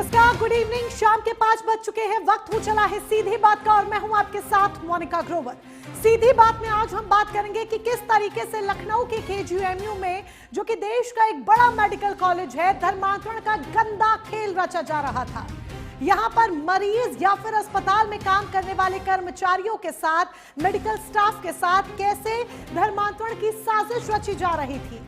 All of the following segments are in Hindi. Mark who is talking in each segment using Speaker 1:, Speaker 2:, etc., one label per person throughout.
Speaker 1: नमस्कार, गुड इवनिंग। शाम के 5 बज चुके हैं, वक्त हो चला है सीधी बात का और मैं हूं आपके साथ मोनिका ग्रोवर। सीधी बात में आज हम बात करेंगे कि किस तरीके से लखनऊ के केजीएमयू में, जो कि देश का एक बड़ा मेडिकल कॉलेज है, धर्मांतरण का गंदा खेल रचा जा रहा था। यहां पर मरीज या फिर अस्पताल में काम करने वाले कर्मचारियों के साथ, मेडिकल स्टाफ के साथ कैसे धर्मांतरण की साजिश रची जा रही थी।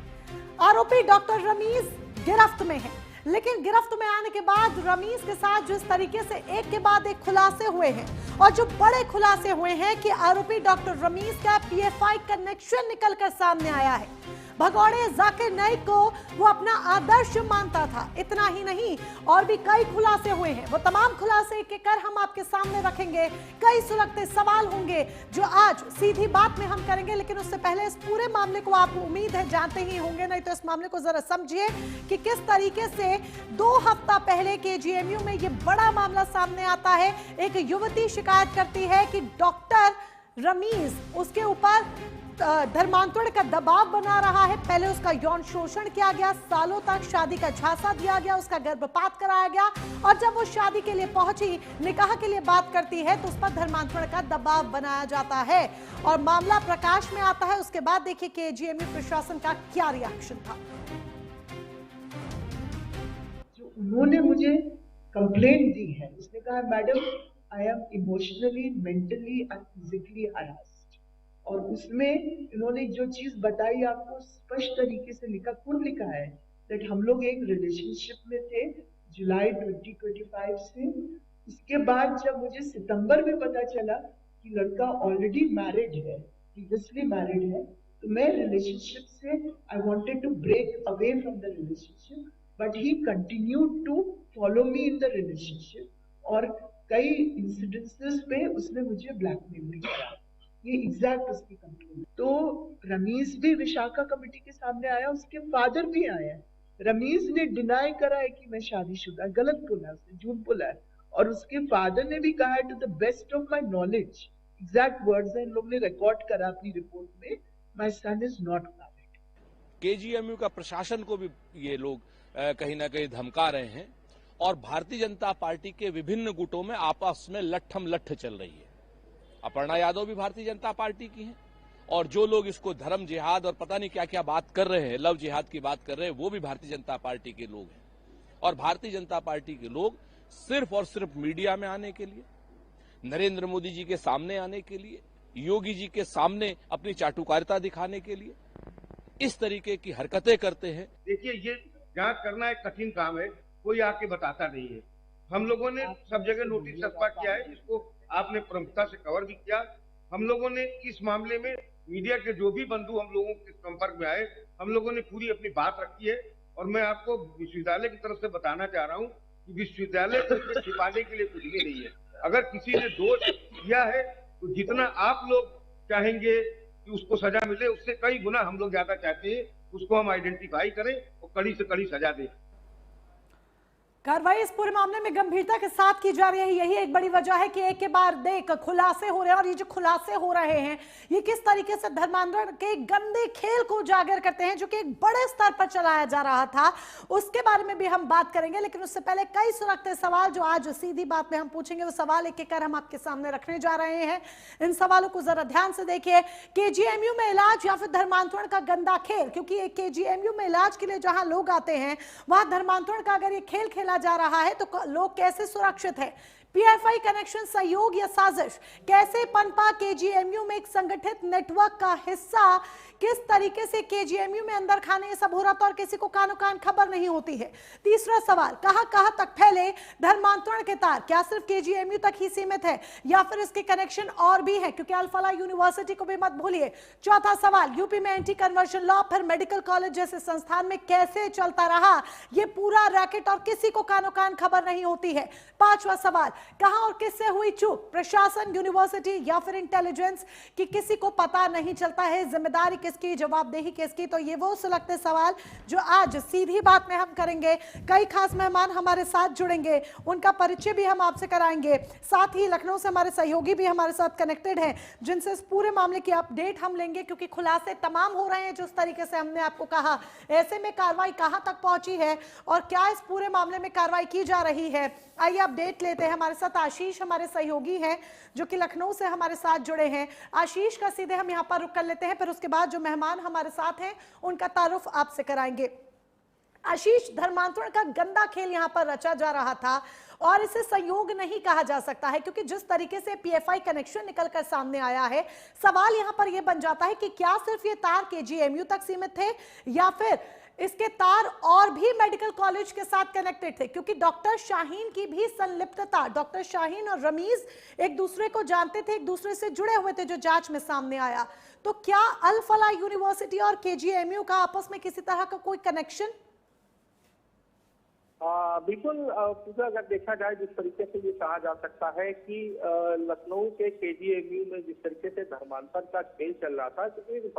Speaker 1: आरोपी डॉक्टर रमीज गिरफ्त में है, लेकिन गिरफ्त में आने के बाद रमीज के साथ जिस तरीके से एक के बाद एक खुलासे हुए हैं, और जो बड़े खुलासे हुए हैं कि आरोपी डॉक्टर रमीज का पीएफआई कनेक्शन निकलकर सामने आया है। भगौड़े जाकिर नाइक को वो अपना आदर्श मानता था। इतना ही नहीं, और भी कई खुलासे हुए हैं। वो तमाम खुलासे एक एक कर हम आपके सामने रखेंगे। कई सुलगते सवाल होंगे जो आज सीधी बात में हम करेंगे, लेकिन उससे पहले इस पूरे मामले को आप उम्मीद है जानते ही होंगे, नहीं तो इस मामले को जरा समझिए कि किस तरीके से 2 हफ्ता पहले केजीएमयू में ये बड़ा मामला सामने आता है। एक युवती शिकायत करती है कि डॉक्टर रमीज उसके ऊपर धर्मांतरण का दबाव बना रहा है। पहले उसका यौन शोषण किया गया, सालों तक शादी का झांसा दिया गया, उसका गर्भपात कराया गया, और जब वो शादी के लिए पहुंची, निकाह के लिए बात करती है, तो उस पर धर्मांतरण का दबाव बनाया जाता है और मामला प्रकाश में आता है। उसके बाद देखिए केजीएमयू प्रशासन का क्या रिएक्शन था।
Speaker 2: उन्होंने मुझे कंप्लेंट दी है। उसने कहा, madam I am emotionally, mentally and physically harassed. और उसमें इन्होंने जो चीज बताई आपको स्पष्ट तरीके से लिखा, खुद लिखा है दैट हम लोग एक रिलेशनशिप में थे जुलाई 2025 से। इसके बाद जब मुझे सितंबर में पता चला कि लड़का ऑलरेडी मैरिड है, प्रीवियसली मैरिड है, तो मैं रिलेशनशिप से I wanted to break away from the relationship, but he continued to follow me in the relationship. और कई इंसिडेंसेस पे उसने मुझे ब्लैकमेल भी किया। ये एग्जैक्ट उसकी कंप्लेंट। तो रमीज भी विशाखा कमेटी के सामने आया, उसके फादर भी आए हैं। रमीज ने डिनाई करा है कि मैं शादीशुदा, गलत बोला, उसने झूठ बोला है। और उसके फादर ने भी कहा है, to the best of my knowledge, exact words हैं, इन लोग ने रिकॉर्ड करा अपनी रिपोर्ट में, my son is not married.
Speaker 3: KGMU का प्रशासन को भी ये लोग कहीं ना कहीं धमका रहे हैं, और भारतीय जनता पार्टी के विभिन्न गुटों में आपस में लट्ठम लट्ठ चल रही है। अपर्णा यादव भी भारतीय जनता पार्टी की हैं, और जो लोग इसको धर्म जिहाद और पता नहीं क्या क्या बात कर रहे हैं, लव जिहाद की बात कर रहे हैं, वो भी भारतीय जनता पार्टी के लोग हैं। और भारतीय जनता पार्टी के लोग सिर्फ और सिर्फ मीडिया में आने के लिए, नरेंद्र मोदी जी के सामने आने के लिए, योगी जी के सामने अपनी चाटुकारिता दिखाने के लिए इस तरीके की हरकतें करते हैं।
Speaker 4: देखिए, ये जांच करना एक कठिन काम है, कोई आके बताता नहीं है। हम लोगों ने सब जगह नोटिस छपा किया है, इसको आपने प्रमुखता से कवर भी किया। हम लोगों ने इस मामले में मीडिया के जो भी बंधु हम लोगों के संपर्क में आए, हम लोगों ने पूरी अपनी बात रखी है। और मैं आपको विश्वविद्यालय की तरफ से बताना चाह रहा हूँ कि विश्वविद्यालय को छिपाने के लिए कुछ भी नहीं है। अगर किसी ने दोष किया है तो जितना आप लोग चाहेंगे कि उसको सजा मिले, उससे कई गुना हम लोग ज्यादा चाहते हैं उसको हम आइडेंटिफाई करें और कड़ी से कड़ी सजा दें।
Speaker 1: कार्रवाई इस पूरे मामले में गंभीरता के साथ की जा रही है। यही एक बड़ी वजह है कि एक के बाद एक खुलासे हो रहे हैं, और ये जो खुलासे हो रहे हैं ये किस तरीके से धर्मांतरण के गंदे खेल को उजागर करते हैं, जो कि एक बड़े स्तर पर चलाया जा रहा था। उसके बारे में भी हम बात करेंगे, लेकिन उससे पहले कई सुलगते सवाल जो आज सीधी बात में हम पूछेंगे, वो सवाल एक एक कर हम आपके सामने रखने जा रहे हैं। इन सवालों को जरा ध्यान से देखिए। केजीएमयू में इलाज या फिर धर्मांतरण का गंदा खेल, क्योंकि एक केजीएमयू में इलाज के लिए जहां लोग आते हैं, वहां धर्मांतरण का अगर ये खेल खेला जा रहा है तो लोग कैसे सुरक्षित है। पीएफआई कनेक्शन सहयोग या साजिश कैसे पनपा केजीएमयू में एक संगठित नेटवर्क का हिस्सा, किस तरीके से केजीएमयू में अंदर खाने ये सब हो रहा था और किसी को कानो कान खबर नहीं होती है। तीसरा सवाल, कहां तक फैले धर्मांतरण के तार, क्या सिर्फ केजीएमयू तक ही सीमित है या फिर इसके कनेक्शन और भी है, क्योंकि अल-फलाह यूनिवर्सिटी को भी मत भूलिए। चौथा सवाल, यूपी में एंटी कन्वर्शन लॉ फिर मेडिकल कॉलेज जैसे संस्थान में कैसे चलता रहा ये पूरा रैकेट और किसी को कानो कान खबर नहीं होती है। पांचवा सवाल, कहां और किससे हुई चूक? प्रशासन, यूनिवर्सिटी या फिर इंटेलिजेंस कि किसी को पता नहीं चलता है? जिम्मेदारी किसकी, जवाबदेही किसकी? तो ये वो सुलगते सवाल जो आज सीधी बात में हम करेंगे। कई खास मेहमान हमारे साथ जुड़ेंगे, उनका परिचय भी हम आपसे कराएंगे। साथ ही लखनऊ से हमारे सहयोगी भी हमारे साथ कनेक्टेड हैं, जिनसे इस पूरे मामले की अपडेट हम लेंगे, क्योंकि खुलासे तमाम हो रहे हैं जिस तरीके से हमने आपको कहा। ऐसे में कार्रवाई कहां तक पहुंची है और क्या इस पूरे मामले में कार्रवाई की जा रही है, आइए अपडेट लेते हैं। हमारे साथ आशीष हमारे सहयोगी हैं जो कि लखनऊ से हमारे साथ जुड़े हैं। आशीष का सीधे हम यहां पर रुक कर लेते हैं, फिर उसके बाद जो मेहमान हमारे साथ हैं उनका तारुफ आपसे कराएंगे। आशीष, धर्मांतरण का गंदा खेल यहां पर रचा जा रहा था और इसे संयोग नहीं कहा जा सकता है, क्योंकि जिस तरीके से पीएफआई कनेक्शन निकलकर सामने आया है, सवाल यहां पर यह बन जाता है कि क्या सिर्फ ये तार केजीएमयू तक सीमित थे या फिर इसके तार और भी मेडिकल कॉलेज के साथ कनेक्टेड थे? क्योंकि डॉक्टर शाहीन की भी संलिप्तता, डॉक्टर शाहीन और रमीज एक दूसरे को जानते थे, एक दूसरे से जुड़े हुए थे, जो जांच में सामने आया। तो क्या अल फलाह यूनिवर्सिटी और केजीएमयू का आपस में किसी तरह का कोई कनेक्शन?
Speaker 5: बिल्कुल पूजा, अगर देखा जाए जिस तरीके से ये कहा जा सकता है कि लखनऊ के केजीएमयू में जिस तरीके से धर्मांतरण का खेल चल रहा था, तो एक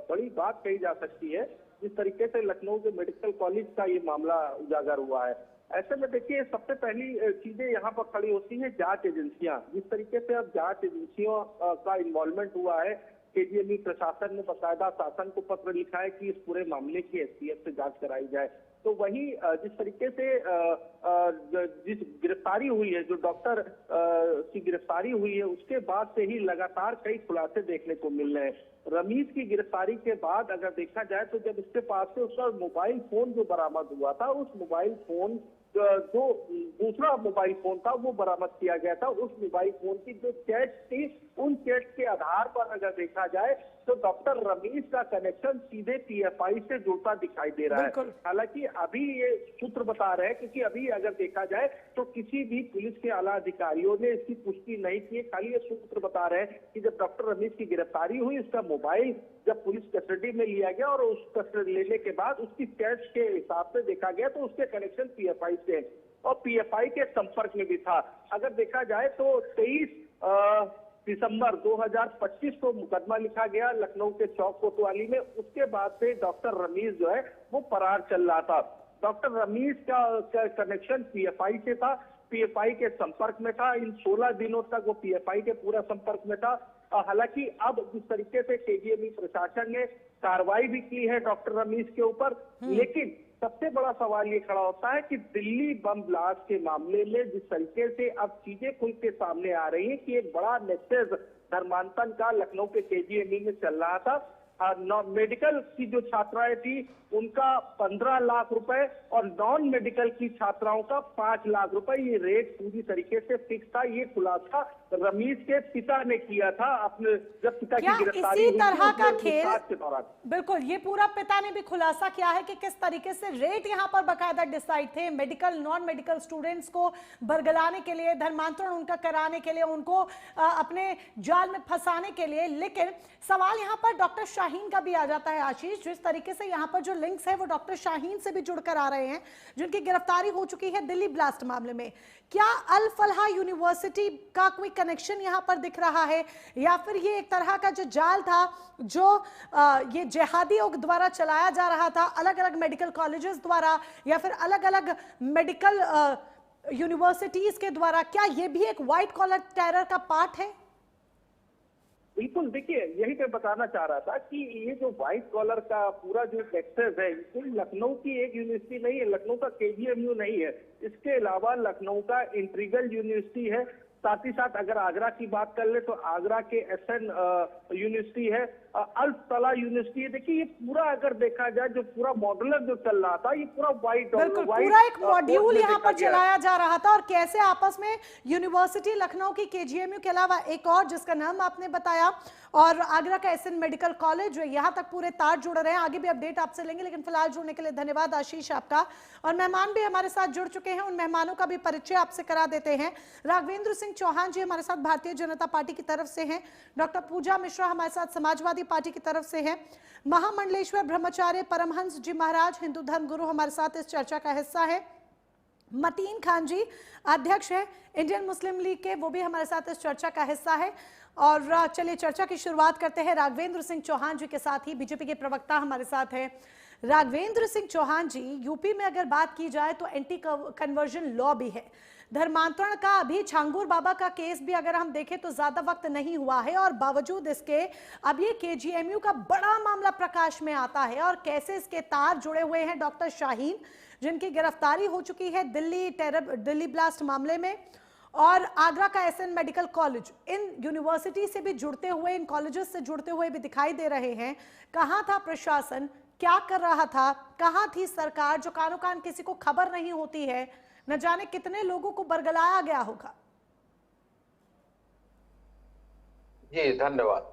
Speaker 5: बड़ी बात कही जा सकती है जिस तरीके से लखनऊ के मेडिकल कॉलेज का ये मामला उजागर हुआ है। ऐसे में देखिए, सबसे पहली चीजें यहाँ पर खड़ी होती है जांच एजेंसियां। जिस तरीके से अब जांच एजेंसियों का इन्वॉल्वमेंट हुआ है, केजीएमयू प्रशासन ने बाकायदा शासन को पत्र लिखा है कि इस पूरे मामले की एसटीएफ से जांच कराई जाए। तो वही जिस तरीके से जिस गिरफ्तारी हुई है, जो डॉक्टर की गिरफ्तारी हुई है, उसके बाद से ही लगातार कई खुलासे देखने को मिल रहे हैं। रमीज की गिरफ्तारी के बाद अगर देखा जाए तो जब इसके पास से उसका मोबाइल फोन जो बरामद हुआ था, उस मोबाइल फोन जो दूसरा मोबाइल फोन था वो बरामद किया गया था। उस मोबाइल फोन की जो चैट थी, उन चैट के आधार पर अगर देखा जाए तो डॉक्टर रमीज का कनेक्शन सीधे पीएफआई से जुड़ता दिखाई दे रहा है। हालांकि अभी ये सूत्र बता रहे हैं, क्योंकि अभी अगर देखा जाए तो किसी भी पुलिस के आला अधिकारियों ने इसकी पुष्टि नहीं की, खाली ये सूत्र बता रहे हैं कि जब डॉक्टर रमीज की गिरफ्तारी हुई, उसका मोबाइल जब पुलिस कस्टडी में लिया गया और उस कस्टडी लेने के बाद उसकी चैट के हिसाब से देखा गया तो उसके कनेक्शन पीएफआई से और पीएफआई के संपर्क में भी था। अगर देखा जाए तो 23 दिसंबर 2025 को मुकदमा लिखा गया लखनऊ के चौक कोतवाली में। उसके बाद से डॉक्टर रमीज जो है वो फरार चल रहा था। डॉक्टर रमीज का कनेक्शन पीएफआई से था, पीएफआई के संपर्क में था। इन 16 दिनों तक वो पीएफआई के पूरा संपर्क में था। हालांकि अब जिस तरीके से केजीएमयू प्रशासन ने कार्रवाई भी की है डॉक्टर रमीज के ऊपर, लेकिन सबसे बड़ा सवाल ये खड़ा होता है कि दिल्ली बम ब्लास्ट के मामले में जिस तरीके से अब चीजें खुल के सामने आ रही है कि एक बड़ा नेक्सस धर्मांतरण का लखनऊ के केजीएमयू में चल रहा था। मेडिकल की जो छात्राएं थी उनका 15 लाख रुपए और नॉन मेडिकल की छात्राओं का 5 लाख रुपए, ये रेट पूरी तरीके से फिक्स था। ये खुलासा रमीज के पिता ने किया था अपने, जब पिता की गिरफ्तारी
Speaker 1: इसी तरह का खेल
Speaker 5: के दौरान।
Speaker 1: बिल्कुल, ये पूरा पिता ने भी खुलासा किया है कि किस तरीके से रेट यहाँ पर बकायदा डिसाइड थे मेडिकल नॉन मेडिकल स्टूडेंट्स को बरगलाने के लिए, धर्मांतरण उनका कराने के लिए, उनको अपने जाल में फंसाने के लिए। लेकिन सवाल यहाँ पर डॉक्टर शाहीन का भी आ जाता है आशीष, जिस तरीके से यहाँ पर जो लिंक्स है वो डॉक्टर शाहीन से भी जुड़कर आ रहे हैं, जिनकी गिरफ्तारी हो चुकी है दिल्ली ब्लास्ट मामले में। क्या अल फलाह यूनिवर्सिटी का कोई कनेक्शन यहाँ पर दिख रहा है या फिर ये एक तरह का जो जाल था जो ये जिहादियों द्वारा चलाया जा रहा था अलग अलग मेडिकल कॉलेजेस द्वारा या फिर अलग अलग मेडिकल यूनिवर्सिटीज के द्वारा, क्या ये भी एक व्हाइट कॉलर टेरर का पार्ट है?
Speaker 5: बिल्कुल, देखिए यही मैं बताना चाह रहा था कि ये जो व्हाइट कॉलर का पूरा जो नेक्सस है, लखनऊ की एक यूनिवर्सिटी नहीं है, लखनऊ का केजीएमयू नहीं है, इसके अलावा लखनऊ का इंटीग्रल यूनिवर्सिटी है। साथ ही साथ अगर आगरा की बात कर ले तो आगरा के एसएन यूनिवर्सिटी है, अल फलाह यूनिवर्सिटी है। देखिए ये पूरा अगर देखा जाए जो पूरा मॉड्यूलर जो चल रहा था, ये पूरा
Speaker 1: बिल्कुल पूरा एक मॉड्यूल यहाँ पर चलाया जा रहा था। और कैसे आपस में यूनिवर्सिटी लखनऊ की केजीएमयू के अलावा एक और जिसका नाम आपने बताया और आगरा का एसएन मेडिकल कॉलेज, यहाँ तक पूरे तार जुड़ रहे हैं। आगे भी अपडेट आपसे लेंगे, लेकिन फिलहाल जुड़ने के लिए धन्यवाद आशीष आपका। और मेहमान भी हमारे साथ जुड़ चुके हैं, उन मेहमानों का भी परिचय आपसे करा देते हैं। राघवेंद्र सिंह चौहान जी हमारे साथ भारतीय जनता पार्टी की तरफ से हैं, डॉक्टर पूजा मिश्रा हमारे साथ समाजवादी पार्टी की तरफ से हैं, महामंडलेश्वर ब्रह्मचार्य परमहंस जी महाराज हिंदू धर्म गुरु हमारे साथ इस चर्चा का हिस्सा है, मतीन खान जी अध्यक्ष है इंडियन मुस्लिम लीग के, वो भी हमारे साथ इस चर्चा का हिस्सा है। और चलिए चर्चा की शुरुआत करते हैं राघवेंद्र सिंह चौहान जी के साथ ही, बीजेपी के प्रवक्ता हमारे साथ हैं। राघवेंद्र सिंह चौहान जी, यूपी में अगर बात की जाए तो एंटी कन्वर्जन लॉ भी है, धर्मांतरण का अभी छांगुर बाबा का केस भी अगर हम देखें तो ज्यादा वक्त नहीं हुआ है, और बावजूद इसके अब ये केजीएमयू का बड़ा मामला प्रकाश में आता है, और कैसे इसके तार जुड़े हुए हैं डॉक्टर शाहीन जिनकी गिरफ्तारी हो चुकी है दिल्ली ब्लास्ट मामले में, और आगरा का एसएन मेडिकल कॉलेज, इन यूनिवर्सिटी से भी जुड़ते हुए, इन कॉलेजेस से जुड़ते हुए भी दिखाई दे रहे हैं। कहां था प्रशासन, क्या कर रहा था, कहां थी सरकार, जो कानो कान किसी को खबर नहीं होती है, न जाने कितने लोगों को बरगलाया गया होगा।
Speaker 6: जी धन्यवाद।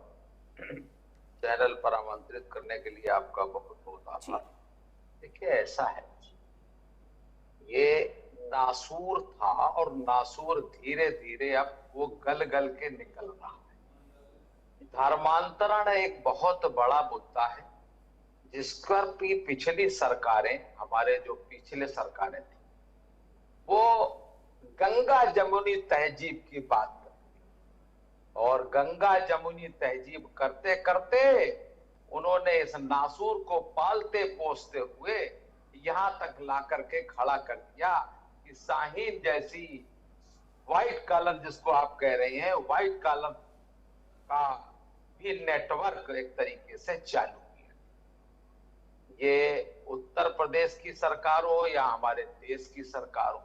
Speaker 6: चैनल पर आमंत्रित करने के लिए आपका बहुत बहुत आभार। देखिए ऐसा है, ये नासूर था और नासूर धीरे धीरे अब वो गल गल के निकल रहा है। धर्मांतरण एक बहुत बड़ा मुद्दा है जिसका पिछली सरकारें, हमारे जो पिछले सरकारें थी, वो गंगा जमुनी तहजीब की बात करती, और गंगा जमुनी तहजीब करते करते उन्होंने इस नासूर को पालते पोसते हुए यहां तक ला करके खड़ा कर दिया कि शाहीन जैसी व्हाइट कॉलर, जिसको आप कह रहे हैं, व्हाइट कॉलर का भी नेटवर्क एक तरीके से चालू किया। ये उत्तर प्रदेश की सरकार हो या हमारे देश की सरकार हो,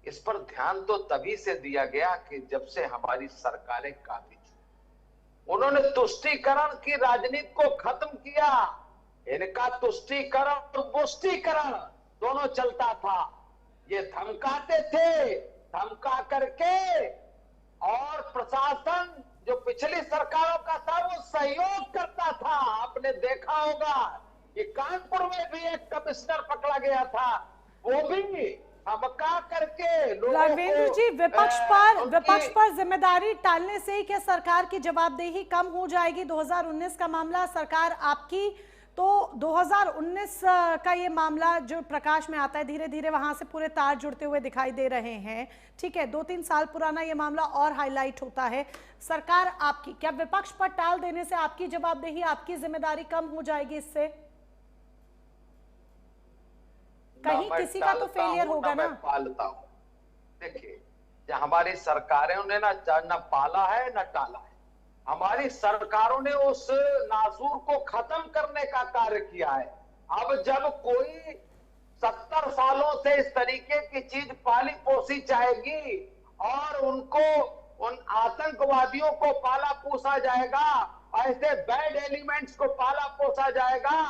Speaker 6: इस पर ध्यान तो तभी से दिया गया कि जब से हमारी सरकारें काबिज हुई। उन्होंने तुष्टीकरण की राजनीति को खत्म किया। इनका तुष्टीकरण और पुष्टीकरण दोनों चलता था। ये धमकाते थे, धमका करके, और प्रशासन जो पिछली सरकारों का था वो सहयोग करता था। आपने देखा होगा कि कानपुर में भी एक कमिश्नर पकड़ा गया था, वो भी धमका करके लोगों
Speaker 1: राघवेंद्र
Speaker 6: को,
Speaker 1: जी, विपक्ष पर जिम्मेदारी टालने से ही क्या सरकार की जवाबदेही कम हो जाएगी? 2019 का मामला सरकार आपकी, तो 2019 का ये मामला जो प्रकाश में आता है, धीरे धीरे वहां से पूरे तार जुड़ते हुए दिखाई दे रहे हैं। ठीक है, 2-3 साल पुराना ये मामला और हाईलाइट होता है। सरकार आपकी, क्या विपक्ष पर टाल देने से आपकी जवाबदेही, आपकी जिम्मेदारी कम हो जाएगी? इससे कहीं किसी का तो फेलियर होगा ना।
Speaker 6: पालता हूँ। देखिए, हमारी सरकारों ने ना पाला है न टाला है। हमारी सरकारों ने उस नासूर को खत्म करने का कार्य किया है। अब जब कोई 70 सालों से इस तरीके की चीज पाली पोसी जाएगी और उनको, उन आतंकवादियों को पाला पोसा जाएगा, ऐसे बैड एलिमेंट्स को पाला पोसा जाएगा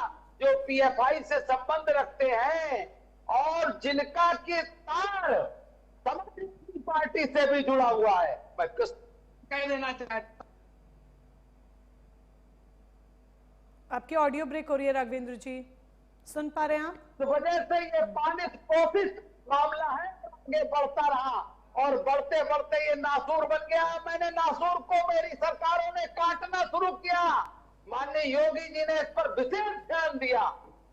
Speaker 6: जो पीएफआई से संबंध रखते हैं और जिनका की तार समाजवादी पार्टी से भी जुड़ा हुआ है। मैं किस कह देना चाहता,
Speaker 1: आपकी ऑडियो ब्रेक हो रही है राघवेंद्र जी, सुन पा रहे हैं आप?
Speaker 6: तो वजह से ये पानित पोषित मामला है, आगे बढ़ता रहा और बढ़ते बढ़ते ये नासूर बन गया। मैंने नासूर को मेरी सरकारों ने काटना शुरू किया। माननीय योगी जी ने इस पर विशेष ध्यान दिया।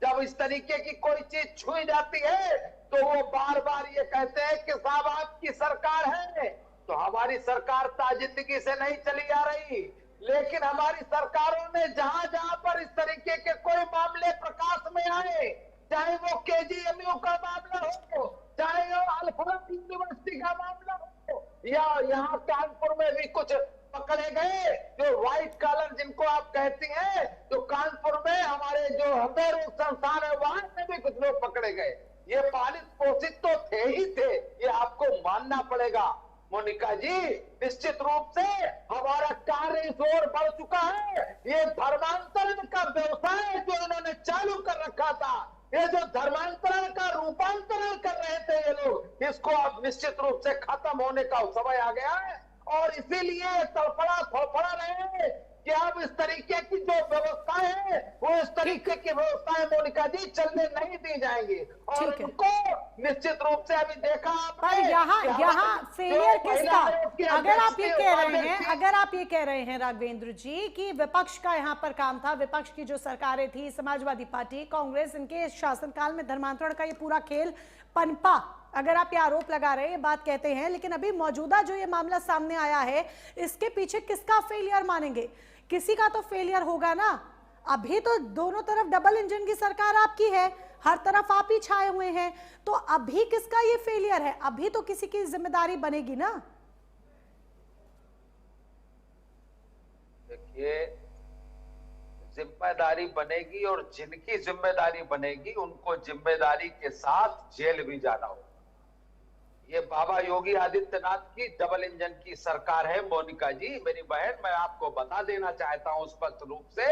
Speaker 6: जब इस तरीके की कोई चीज छुई जाती है तो वो बार बार ये कहते हैं कि साहब आपकी सरकार है। तो हमारी सरकार ताजिंदगी से नहीं चली आ रही, लेकिन हमारी सरकारों ने जहां जहां पर इस तरीके के कोई मामले प्रकाश में आए, चाहे वो केजीएमयू का मामला हो, चाहे वो अल-फराब यूनिवर्सिटी का मामला हो, या यहाँ कानपुर में भी कुछ पकड़े गए जो व्हाइट कॉलर जिनको आप कहती हैं, तो कानपुर में हमारे जो हमें संस्थान है वहां से भी कुछ लोग पकड़े गए। ये पालित पोषित तो थे ही थे, ये आपको मानना पड़ेगा मोनिका जी। निश्चित रूप से हमारा कार्य इस ओर बढ़ चुका है। ये धर्मांतरण का व्यवसाय जो इन्होंने चालू कर रखा था, ये जो धर्मांतरण का रूपांतरण कर रहे थे ये लोग, इसको अब निश्चित रूप से खत्म होने का समय आ गया है। और इसीलिए तड़फड़ा फड़फड़ा रहे हैं कि अब इस तरीके की जो व्यवस्थाएं है वो इस तरीके की व्यवस्थाएं मोनिका जी चलने नहीं दी जाएंगी। और उनको निश्चित रूप से अभी देखा
Speaker 1: पर यहाँ फेलियर किसका? अगर आप ये कह रहे हैं, अगर आप ये कह रहे हैं राघवेंद्र जी कि विपक्ष का यहाँ पर काम था, विपक्ष की जो सरकारें थी, समाजवादी पार्टी, कांग्रेस, इनके शासनकाल में धर्मांतरण का ये पूरा खेल पनपा, अगर आप ये आरोप लगा रहे हैं, ये बात कहते हैं, लेकिन अभी मौजूदा जो ये मामला सामने आया है, इसके पीछे किसका फेलियर मानेंगे? किसी का तो फेलियर होगा ना। अभी तो दोनों तरफ डबल इंजन की सरकार आपकी है, हर तरफ आप ही छाए हुए हैं, तो अभी किसका ये फेलियर है? अभी तो किसी की जिम्मेदारी बनेगी ना।
Speaker 6: देखिए, जिम्मेदारी बनेगी और जिनकी जिम्मेदारी बनेगी उनको जिम्मेदारी के साथ जेल भी जाना होगा। ये बाबा योगी आदित्यनाथ की डबल इंजन की सरकार है मोनिका जी, मेरी बहन। मैं आपको बता देना चाहता हूं स्पष्ट रूप से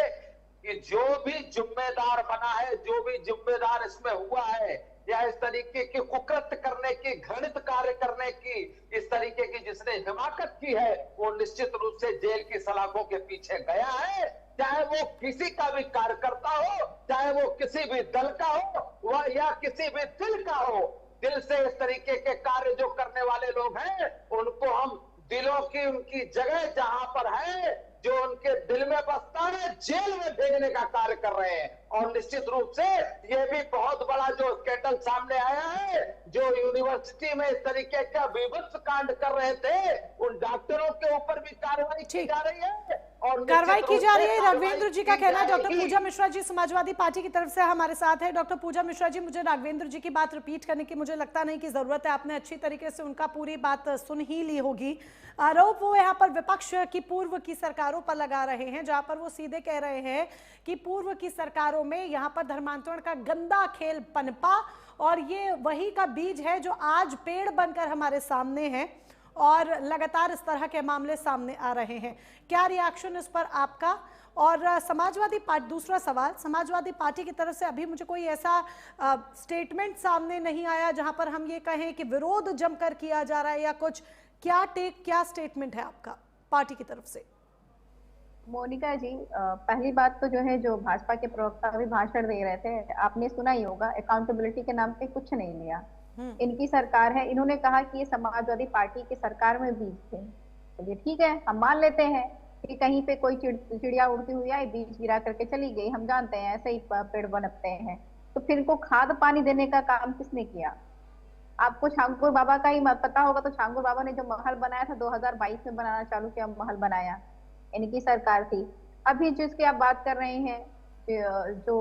Speaker 6: कि जो भी जिम्मेदार बना है, जो भी जिम्मेदार इसमें हुआ है, या इस तरीके की कुकृत्य करने की, घृणित कार्य करने की, इस तरीके की जिसने हिमाकत की है, वो निश्चित रूप से जेल की सलाखों के पीछे गया है। चाहे वो किसी का भी कार्यकर्ता हो, चाहे वो किसी भी दल का हो, वह या किसी भी दिल का हो। दिल से इस तरीके के कार्य जो करने वाले लोग हैं, उनको हम दिलों की उनकी जगह जहां पर है, जो उनके दिल में बसता है, जेल में भेजने का कार्य कर रहे हैं। और निश्चित रूप से ये भी बहुत बड़ा जो स्कैंडल सामने आया है, जो यूनिवर्सिटी में इस तरीके का विभत्स कांड कर रहे थे, उन डॉक्टरों के ऊपर भी कार्रवाई की जा रही है और
Speaker 1: कार्रवाई की जा रही है। राघवेंद्र जी का कहना है। डॉक्टर पूजा मिश्रा जी समाजवादी पार्टी की तरफ से हमारे साथ है। डॉक्टर पूजा मिश्रा जी, मुझे राघवेंद्र जी की बात रिपीट करने की मुझे लगता नहीं कि जरूरत है, आपने अच्छी तरीके से उनका पूरी बात सुन ही ली होगी। आरोप वो यहाँ पर विपक्ष की पूर्व की सरकारों पर लगा रहे हैं, जहां पर वो सीधे कह रहे हैं कि पूर्व की सरकारों में यहाँ पर धर्मांतरण का गंदा खेल पनपा, और ये वही का बीज है जो आज पेड़ बनकर हमारे सामने है, और लगातार इस तरह के मामले सामने आ रहे हैं। क्या रिएक्शन इस पर आपका? और समाजवादी पार्टी, दूसरा सवाल, समाजवादी पार्टी की तरफ से अभी मुझे कोई ऐसा स्टेटमेंट सामने नहीं आया जहां पर हम ये कहें कि विरोध जमकर किया जा रहा है या कुछ। क्या क्या स्टेटमेंट है आपका पार्टी की तरफ से?
Speaker 7: मोनिका जी, पहली बात तो जो है, जो भाजपा के प्रवक्ता अभी भाषण दे रहे थे, आपने सुना ही होगा, अकाउंटेबिलिटी के नाम पे कुछ नहीं लिया। इनकी सरकार है, इन्होंने कहा कि ये समाजवादी पार्टी की सरकार में बीज थे। चलिए ठीक है, हम मान लेते हैं कि कहीं पे कोई चिड़िया उड़ती हुई आई, बीज गिरा करके चली गई, हम जानते हैं ऐसे ही पेड़ बनते हैं। तो फिर इनको खाद पानी देने का काम किसने किया? आपको छांगुर बाबा का ही पता होगा, तो छांगुर बाबा ने जो महल बनाया था 2022 में बनाना चालू किया, महल बनाया, इनकी सरकार थी। अभी जिसकी आप बात कर रहे हैं, जो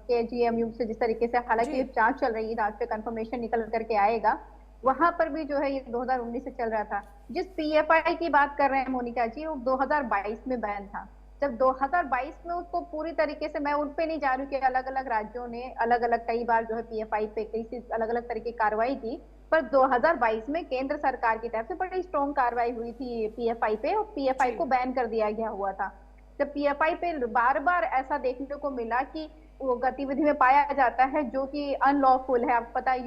Speaker 7: KGMU से जिस तरीके से, हालांकि जांच चल रही है, जांच पे कंफर्मेशन निकल करके आएगा, वहां पर भी जो है ये 2019 से चल रहा था। जिस PFI की बात कर रहे हैं मोनिका जी, वो 2022 में बैन था। जब 2022 में उसको पूरी तरीके से, मैं उन पे नहीं जा रही कि अलग अलग राज्यों ने अलग अलग कई बार जो है PFI पे कई अलग अलग तरह की कार्रवाई की, पर 2022 में केंद्र सरकार की तरफ से बड़ी स्ट्रॉन्ग कार्रवाई हुई थी PFI पे, और PFI को बैन कर दिया गया हुआ था। जब PFI पे बार बार ऐसा देखने को मिला कि वो गतिविधि में पाया जाता है जो कि अनलॉफुल है, आपको पता है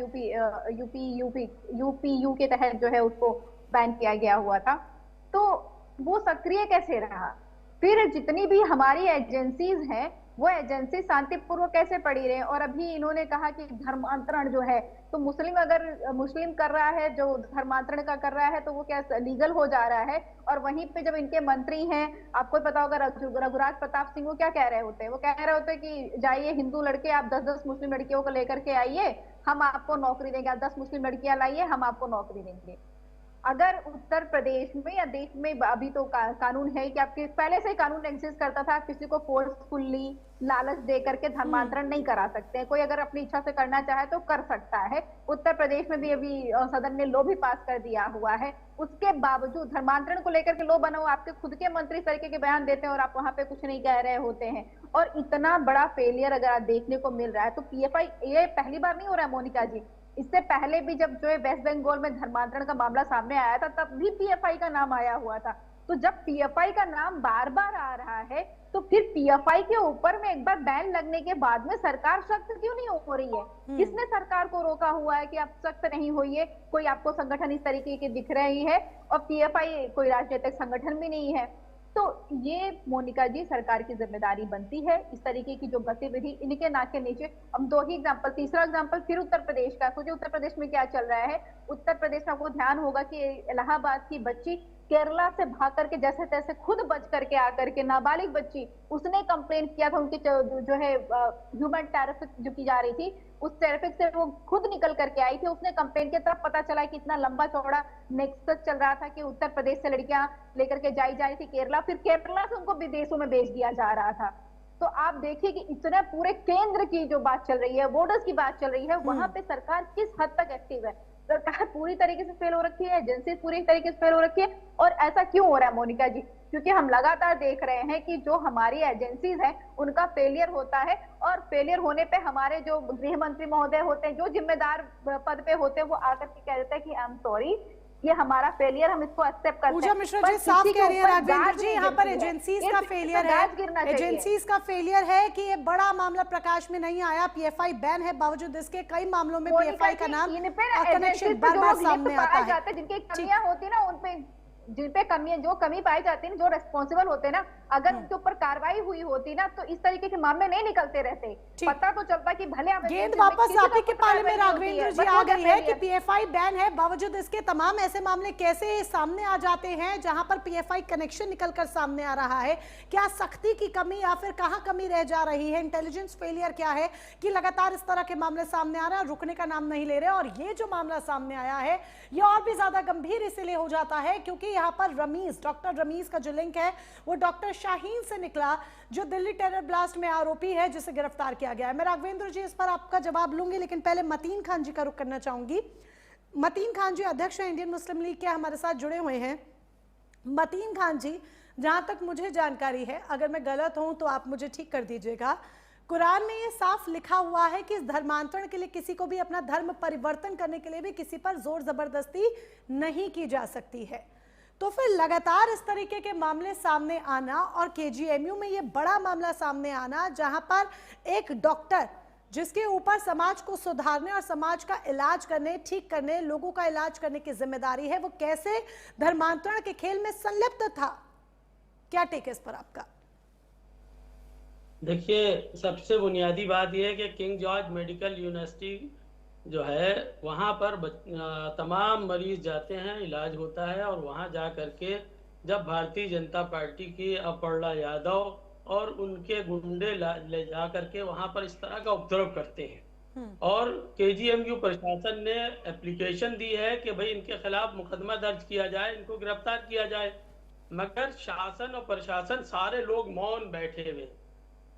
Speaker 7: UPU के तहत जो है उसको बैन किया गया हुआ था, तो वो सक्रिय कैसे रहा? फिर जितनी भी हमारी एजेंसीज हैं, वो एजेंसी शांतिपूर्वक कैसे पड़ी रहे? और अभी इन्होंने कहा कि धर्मांतरण जो है, तो मुस्लिम कर रहा है, जो धर्मांतरण का कर रहा है, तो वो क्या लीगल हो जा रहा है? और वहीं पे जब इनके मंत्री हैं, आपको पता होगा रघुराज प्रताप सिंह, वो क्या कह रहे होते हैं? वो कह रहे होते हैं कि जाइए हिंदू लड़के, आप 10-10 मुस्लिम लड़कियों को लेकर के आइए, हम आपको नौकरी देंगे, आप 10 मुस्लिम लड़कियां लाइए, हम आपको नौकरी देंगे। अगर उत्तर प्रदेश में या देश में अभी तो कानून है कि आपके पहले से ही कानून एग्जिस्ट करता था, किसी को फोर्सफुल्ली लालच दे करके धर्मांतरण नहीं करा सकते। कोई अगर अपनी इच्छा से करना चाहे तो कर सकता है। उत्तर प्रदेश में भी अभी सदन ने लॉ भी पास कर दिया हुआ है। उसके बावजूद धर्मांतरण को लेकर के लॉ बना हुआ, आपके खुद के मंत्री इस तरीके के बयान देते हैं और आप वहां पे कुछ नहीं कह रहे होते हैं। और इतना बड़ा फेलियर अगर आप देखने को मिल रहा है, तो PFI ये पहली बार नहीं हो रहा है मोनिका जी। इससे पहले भी जब जो है वेस्ट बंगाल में धर्मांतरण का मामला सामने आया था, तब भी PFI का नाम आया हुआ था। तो जब PFI का नाम बार बार आ रहा है, तो फिर PFI के ऊपर में एक बार बैन लगने के बाद में सरकार सख्त क्यों नहीं हो रही है? किसने सरकार को रोका हुआ है कि आप सख्त नहीं होइए? कोई आपको संगठन इस तरीके के दिख रही है, और PFI कोई राजनीतिक संगठन भी नहीं है। तो ये मोनिका जी सरकार की जिम्मेदारी बनती है, इस तरीके की जो गतिविधि इनके नाक के नीचे। हम दो ही एग्जांपल, तीसरा एग्जांपल फिर उत्तर प्रदेश का। सोचिए उत्तर प्रदेश में क्या चल रहा है। उत्तर प्रदेश में आपको ध्यान होगा कि इलाहाबाद की बच्ची केरला से भाग करके जैसे तैसे खुद बच करके आकर के, नाबालिग बच्ची, उसने कंप्लेन किया था उनकी जो है ह्यूमन ट्रैफिक जो की जा रही थी, उस ट्रैफिक से वो खुद निकल करके आई थी। उसने कंप्लेन किया, तब पता चला कि इतना लंबा चौड़ा नेक्सस चल रहा था कि उत्तर प्रदेश से लड़कियां लेकर के जाई जा रही थी केरला, फिर केरला से उनको विदेशों में भेज दिया जा रहा था। तो आप देखिए कि इतने पूरे केंद्र की जो बात चल रही है, बॉर्डर्स की बात चल रही है, वहां पे सरकार किस हद तक एक्टिव है? सरकार पूरी तरीके से फेल हो रखी है, एजेंसी पूरी तरीके से फेल हो रखी है। और ऐसा क्यों हो रहा है मोनिका जी? क्योंकि हम लगातार देख रहे हैं कि जो हमारी एजेंसीज हैं उनका फेलियर होता है, और फेलियर होने पे हमारे जो गृह मंत्री महोदय होते हैं, जो जिम्मेदार पद पे होते हैं, वो आकर के कह देते हैं कि आई एम सॉरी, ये हमारा फेलियर, हम इसको एक्सेप्ट करते हैं।
Speaker 1: पूजा मिश्रा जी साफ कह रही है राघवेंद्र जी, यहाँ पर एजेंसीज का फेलियर है, एजेंसीज का फेलियर है कि ये बड़ा मामला प्रकाश में नहीं आया। पीएफआई बैन है, बावजूद इसके कई मामलों में पीएफआई का नाम और कनेक्शन बार-बार सामने आता है।
Speaker 7: जिनकी कमियां होती है ना, उनपे जिन पे कमियां, जो कमी पाई जाती है, जो रेस्पॉन्सिबल होते हैं ना, अगर उनके ऊपर कार्रवाई हुई होती ना, तो इस तरीके के मामले नहीं निकलते रहते। पता तो चलता कि भले
Speaker 1: गेंद वापस आप ही के पाले में राघवेंद्र जी आ गई है कि पीएफआई बैन है, बावजूद इसके तमाम ऐसे मामले कैसे सामने आ जाते हैं जहां पर पीएफआई कनेक्शन निकलकर सामने आ रहा है। क्या सख्ती की कमी या फिर कहां कमी रह जा रही है? इंटेलिजेंस फेलियर क्या है कि लगातार इस तरह के मामले सामने आ रहे हैं, रुकने का नाम नहीं ले रहे? और ये जो मामला सामने आया है ये और भी ज्यादा गंभीर इसलिए हो जाता है क्योंकि यहाँ पर रमीज, डॉक्टर रमीज का जो लिंक है वो डॉक्टर शाहीन से निकला, जो दिल्ली टेरर ब्लास्ट में आरोपी है, जिसे गिरफ्तार किया गया है। मैं राघवेंद्र जी इस पर आपका जवाब लूंगी, लेकिन पहले मतीन खान जी का रुख करना चाहूंगी। मतीन खान जी अध्यक्ष इंडियन मुस्लिम लीग के हमारे साथ जुड़े हुए हैं। मतीन खान जी, जहां तक मुझे जानकारी है, अगर मैं गलत हूं तो आप मुझे ठीक कर दीजिएगा, कुरान में ये साफ लिखा हुआ है कि इस धर्मांतरण के लिए किसी को भी अपना धर्म परिवर्तन करने के लिए भी किसी पर जोर जबरदस्ती नहीं की जा सकती है। तो फिर लगातार इस तरीके के मामले सामने आना और केजीएमयू में ये बड़ा मामला सामने आना, जहां पर एक डॉक्टर जिसके ऊपर समाज को सुधारने और समाज का इलाज करने, ठीक करने, लोगों का इलाज करने की जिम्मेदारी है, वो कैसे धर्मांतरण के खेल में संलिप्त था? क्या टेक है इस पर आपका?
Speaker 8: देखिए, सबसे बुनियादी बात यह है कि किंग जॉर्ज मेडिकल यूनिवर्सिटी जो है वहाँ पर तमाम मरीज जाते हैं, इलाज होता है, और वहाँ जा करके जब भारतीय जनता पार्टी की अपर्णा यादव और उनके गुंडे ले जा करके वहाँ पर इस तरह का उपद्रव करते हैं, और केजीएमयू प्रशासन ने एप्लीकेशन दी है कि भाई इनके खिलाफ मुकदमा दर्ज किया जाए, इनको गिरफ्तार किया जाए, मगर शासन और प्रशासन सारे लोग मौन बैठे हुए।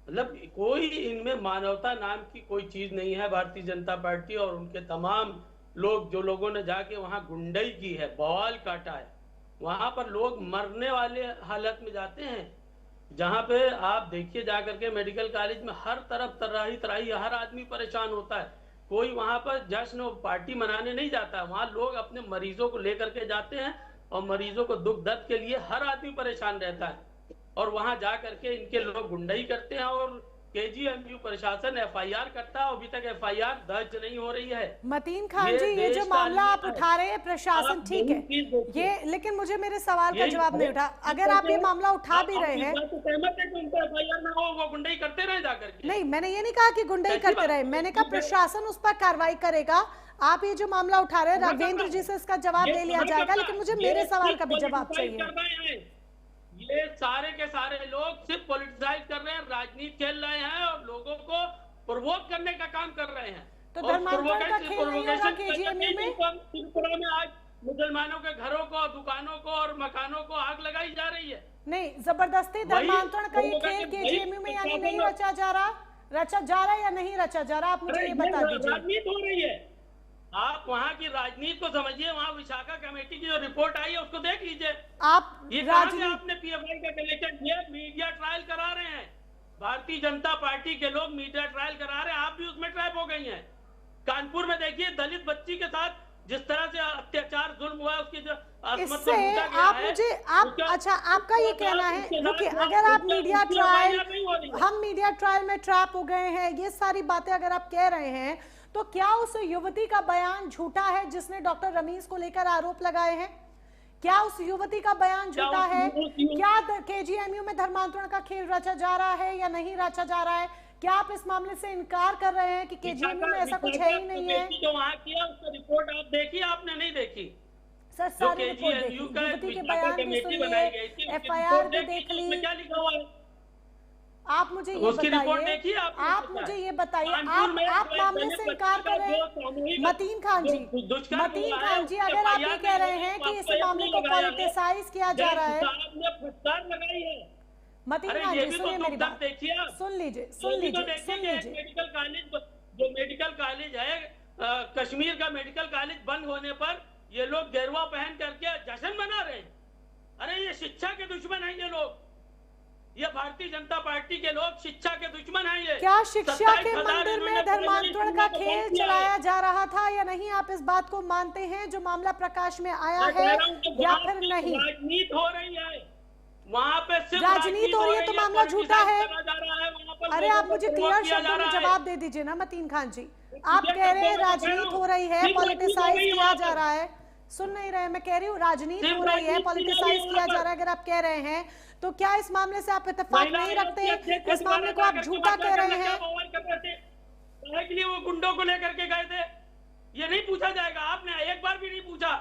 Speaker 8: मतलब कोई इनमें मानवता नाम की कोई चीज नहीं है। भारतीय जनता पार्टी और उनके तमाम लोग, जो लोगों ने जाके वहां गुंडई की है, बवाल काटा है, वहां पर लोग मरने वाले हालत में जाते हैं। जहां पे आप देखिए जाकर के मेडिकल कॉलेज में हर तरफ तराही तराही, हर आदमी परेशान होता है। कोई वहां पर जश्न और पार्टी मनाने नहीं जाता है, वहां लोग अपने मरीजों को लेकर के जाते हैं और मरीजों को दुख दर्द के लिए हर आदमी परेशान रहता है, और वहां जा करके इनके लोग गुंडाई करते हैं और केजीएमयू प्रशासन एफआईआर करता है। अभी तक एफआईआर दर्ज नहीं हो रही है।
Speaker 1: मतीन खान जी, ये जो मामला आप उठा रहे हैं, प्रशासन ठीक है ये, लेकिन मुझे मेरे सवाल का जवाब नहीं उठा। अगर आप ये मामला उठा भी रहे हैं,
Speaker 8: सहमत है कि उनको एफआईआर ना हो, वो गुंडाई करते रहे जाकर के?
Speaker 1: नहीं, मैंने ये नहीं कहा कि गुंडाई करते रहे, मैंने कहा प्रशासन उस पर कार्रवाई करेगा। आप ये जो मामला उठा रहे हैं, राघवेंद्र जी से इसका जवाब ले लिया जाएगा, लेकिन मुझे मेरे सवाल का भी जवाब चाहिए।
Speaker 8: ये सारे के सारे लोग सिर्फ पॉलिटिसाइज कर रहे हैं, राजनीति खेल रहे हैं और लोगों को प्रोवोक करने का काम कर रहे हैं।
Speaker 1: तो धर्मांतरण का खेल नहीं होगा केजीएमयू में?
Speaker 8: त्रिपुरा में आज मुसलमानों के घरों को, दुकानों को और मकानों को आग लगाई जा रही है।
Speaker 1: नहीं, जबरदस्ती धर्मांतरण का ये खेल केजीएमयू में यानी नहीं रचा जा रहा, रचा जा रहा है या नहीं रचा जा रहा, आप मुझे ये बता दीजिए।
Speaker 8: राजनीति हो रही है, आप वहाँ की राजनीति को समझिए। वहाँ विशाखा कमेटी की जो रिपोर्ट आई है उसको देख लीजिए।
Speaker 1: आप
Speaker 8: ये आपने पीएफआई का कलेक्शन किया, मीडिया ट्रायल करा रहे हैं, भारतीय जनता पार्टी के लोग मीडिया ट्रायल करा रहे हैं, आप भी उसमें ट्रैप हो गई हैं। कानपुर में देखिए, दलित बच्ची के साथ जिस तरह से अत्याचार जुल्म हुआ, उसकी जो
Speaker 1: इससे आप मुझे अच्छा, आपका ये कहना है कि अगर आप मीडिया ट्रायल, हम मीडिया ट्रायल में ट्रैप हो गए हैं, ये सारी बातें अगर आप कह रहे हैं, तो क्या उस युवती का बयान झूठा है जिसने डॉक्टर रमीज को लेकर आरोप लगाए हैं? क्या उस युवती का बयान झूठा है? क्या केजीएमयू में धर्मांतरण का खेल रचा जा रहा है या नहीं रचा जा रहा है? क्या आप इस मामले से इनकार कर रहे हैं कि केजीएमयू में ऐसा कुछ है ही नहीं है?
Speaker 8: जो वहाँ किया उसका रिपोर्ट आप देखिए, आपने नहीं देखी?
Speaker 1: सर
Speaker 8: जो
Speaker 1: सारी रिपोर्ट देख ली,
Speaker 8: KGMU का
Speaker 1: युवती के
Speaker 8: विज्ञापन
Speaker 1: बयान भी
Speaker 8: कमेटी
Speaker 1: सुन
Speaker 8: बनाई
Speaker 1: लिए,
Speaker 8: गई थी,
Speaker 1: FIR भी देख
Speaker 8: उसमें
Speaker 1: ली।
Speaker 8: क्या लिखा हुआ है?
Speaker 1: आप मुझे ये
Speaker 8: उसकी रिपोर्ट
Speaker 1: बताइए,
Speaker 8: देखिए आपने
Speaker 1: आप
Speaker 8: कितना
Speaker 1: मुझे
Speaker 8: है?
Speaker 1: ये बताइए,
Speaker 8: कानपुर में
Speaker 1: आप
Speaker 8: जो
Speaker 1: मामले
Speaker 8: दलित
Speaker 1: से
Speaker 8: बच्चे
Speaker 1: इनकार
Speaker 8: का
Speaker 1: कर रहे
Speaker 8: जो
Speaker 1: हैं
Speaker 8: सामूहिक
Speaker 1: मतीन खान जी,
Speaker 8: दुष्कर्म
Speaker 1: मतीन
Speaker 8: हुआ है,
Speaker 1: खान जी,
Speaker 8: उसके
Speaker 1: अगर आप ये
Speaker 8: FIR
Speaker 1: कह रहे
Speaker 8: में
Speaker 1: हैं कि इस
Speaker 8: FIR
Speaker 1: मामले को
Speaker 8: लगाया है,
Speaker 1: पॉलिटिसाइज किया जा रहा है,
Speaker 8: साहब ने फटकार लगाई है।
Speaker 1: मतीन
Speaker 8: अरे
Speaker 1: खान
Speaker 8: ये
Speaker 1: जी
Speaker 8: भी
Speaker 1: सुनिए
Speaker 8: तो
Speaker 1: मेरी
Speaker 8: तुम
Speaker 1: बात,
Speaker 8: देखिए आप।
Speaker 1: सुन लीजिए,
Speaker 8: ये
Speaker 1: सुन
Speaker 8: भी तो
Speaker 1: लीजिए,
Speaker 8: देखिए
Speaker 1: सुन
Speaker 8: कि एक
Speaker 1: लीजिए।
Speaker 8: मेडिकल कॉलेज, जो मेडिकल कॉलेज है, कश्मीर का मेडिकल कॉलेज बंद होने पर ये लोग गेरुआ पहन करके जश्न मना रहे हैं। अरे ये शिक्षा के दुश्मन हैं ये लोग, ये भारतीय जनता पार्टी के लोग शिक्षा के दुश्मन हैं ये।
Speaker 1: क्या शिक्षा के
Speaker 8: 27,000
Speaker 1: मंदिर में
Speaker 8: इन्होंने
Speaker 1: धर्मांतरण
Speaker 8: प्राइमरी
Speaker 1: का
Speaker 8: स्कूलों को
Speaker 1: खेल
Speaker 8: बंद किया है।
Speaker 1: चलाया जा रहा था या नहीं, आप इस बात को मानते हैं जो मामला प्रकाश में आया
Speaker 8: मैं कह
Speaker 1: है
Speaker 8: रहा हूं कि
Speaker 1: या
Speaker 8: वहाँ
Speaker 1: फिर
Speaker 8: पे
Speaker 1: नहीं?
Speaker 8: राजनीति हो रही है, वहाँ पे सिर्फ
Speaker 1: राजनीति हो रही है तो मामला झूठा है। अरे आप मुझे क्लियर शब्दों में जवाब दे दीजिए ना मतीन खान जी, आप कह रहे हैं राजनीति हो रही है, पॉलिटिसाइज किया जा रहा है, सुन नहीं रहे? मैं कह रही हूँ राजनीति हो रही है, पॉलिटिसाइज किया जा रहा है। अगर आप कह रहे हैं तो क्या इस मामले से आप इत्तेफाक नहीं रखते? इस मामले को आप झूठा कह रहे हैं।
Speaker 8: के लिए वो गुंडों को लेकर के गए थे, ये नहीं पूछा जाएगा? आपने एक बार भी नहीं पूछा।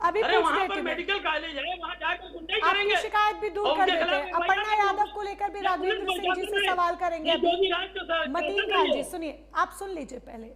Speaker 1: अभी
Speaker 8: अरे
Speaker 1: पूछ
Speaker 8: वहाँ
Speaker 1: लेती
Speaker 8: पर
Speaker 1: हूँ।
Speaker 8: मेडिकल कॉलेज है, वहाँ जाकर गुंडे
Speaker 1: आपकी
Speaker 8: करेंगे।
Speaker 1: शिकायत भी दूर कर देते हैं। अपर्णा यादव को लेकर भी राघवेंद्र सिंह जी से सवाल करेंगे अभी। मतीन खान जी सुनिए, आप सुन लीजिए पहले,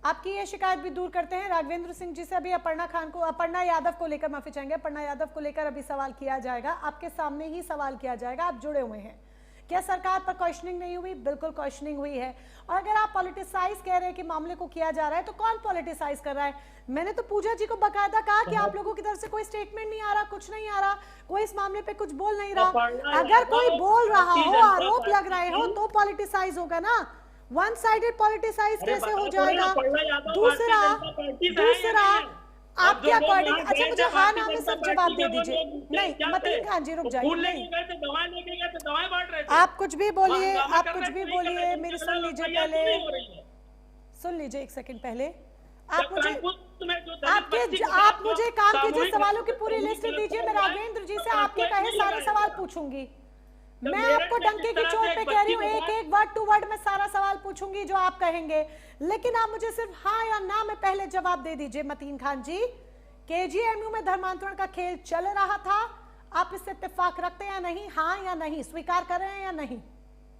Speaker 1: आपकी ये शिकायत भी दूर करते हैं राघवेंद्र सिंह जी से। अभी अपर्णा यादव को लेकर, माफी चाहेंगे, अपर्णा यादव को लेकर अभी सवाल किया जाएगा, आपके सामने ही सवाल किया जाएगा, आप जुड़े हुए हैं। क्या सरकार पर क्वेश्चनिंग नहीं हुई? बिल्कुल क्वेश्चनिंग हुई है। और अगर आप पॉलिटिसाइज कह रहे हैं कि मामले को किया जा रहा है, तो कौन पॉलिटिसाइज कर रहा है? मैंने तो पूजा जी को बकायदा कहा कि आप लोगों की तरफ से कोई स्टेटमेंट नहीं आ रहा, कुछ नहीं आ रहा, कोई इस मामले पे कुछ बोल नहीं रहा। अगर कोई बोल रहा हो, आरोप लग रहे हो, तो पॉलिटिसाइज होगा ना। वन साइडेड पॉलिटिसाइज कैसे हो जाएगा? दूसरा आपके अकॉर्डिंग, अच्छा मुझे हाँ ना में सब जवाब दे दीजिए। नहीं मतीन खान जी रुक जाइए, नहीं आप कुछ भी बोलिए, आप कुछ भी बोलिए, मेरी सुन लीजिए पहले, सुन लीजिए एक सेकंड पहले। आप मुझे काम कीजिए, सवालों की पूरी लिस्ट दीजिए, मैं राघवेंद्र जी से आपके कहे सारे सवाल पूछूंगी। मैं आपको डंके की चोट पे कह रही हूँ, एक एक वर्ड टू वर्ड में सारा सवाल पूछूंगी जो आप कहेंगे, लेकिन आप मुझे सिर्फ हाँ या ना में पहले जवाब दे दीजिए। मतीन खान जी, केजीएमयू में धर्मांतरण का खेल चल रहा था, आप इससे इत्तेफाक रखते हैं या नहीं? हाँ या नहीं, स्वीकार कर रहे हैं या नहीं?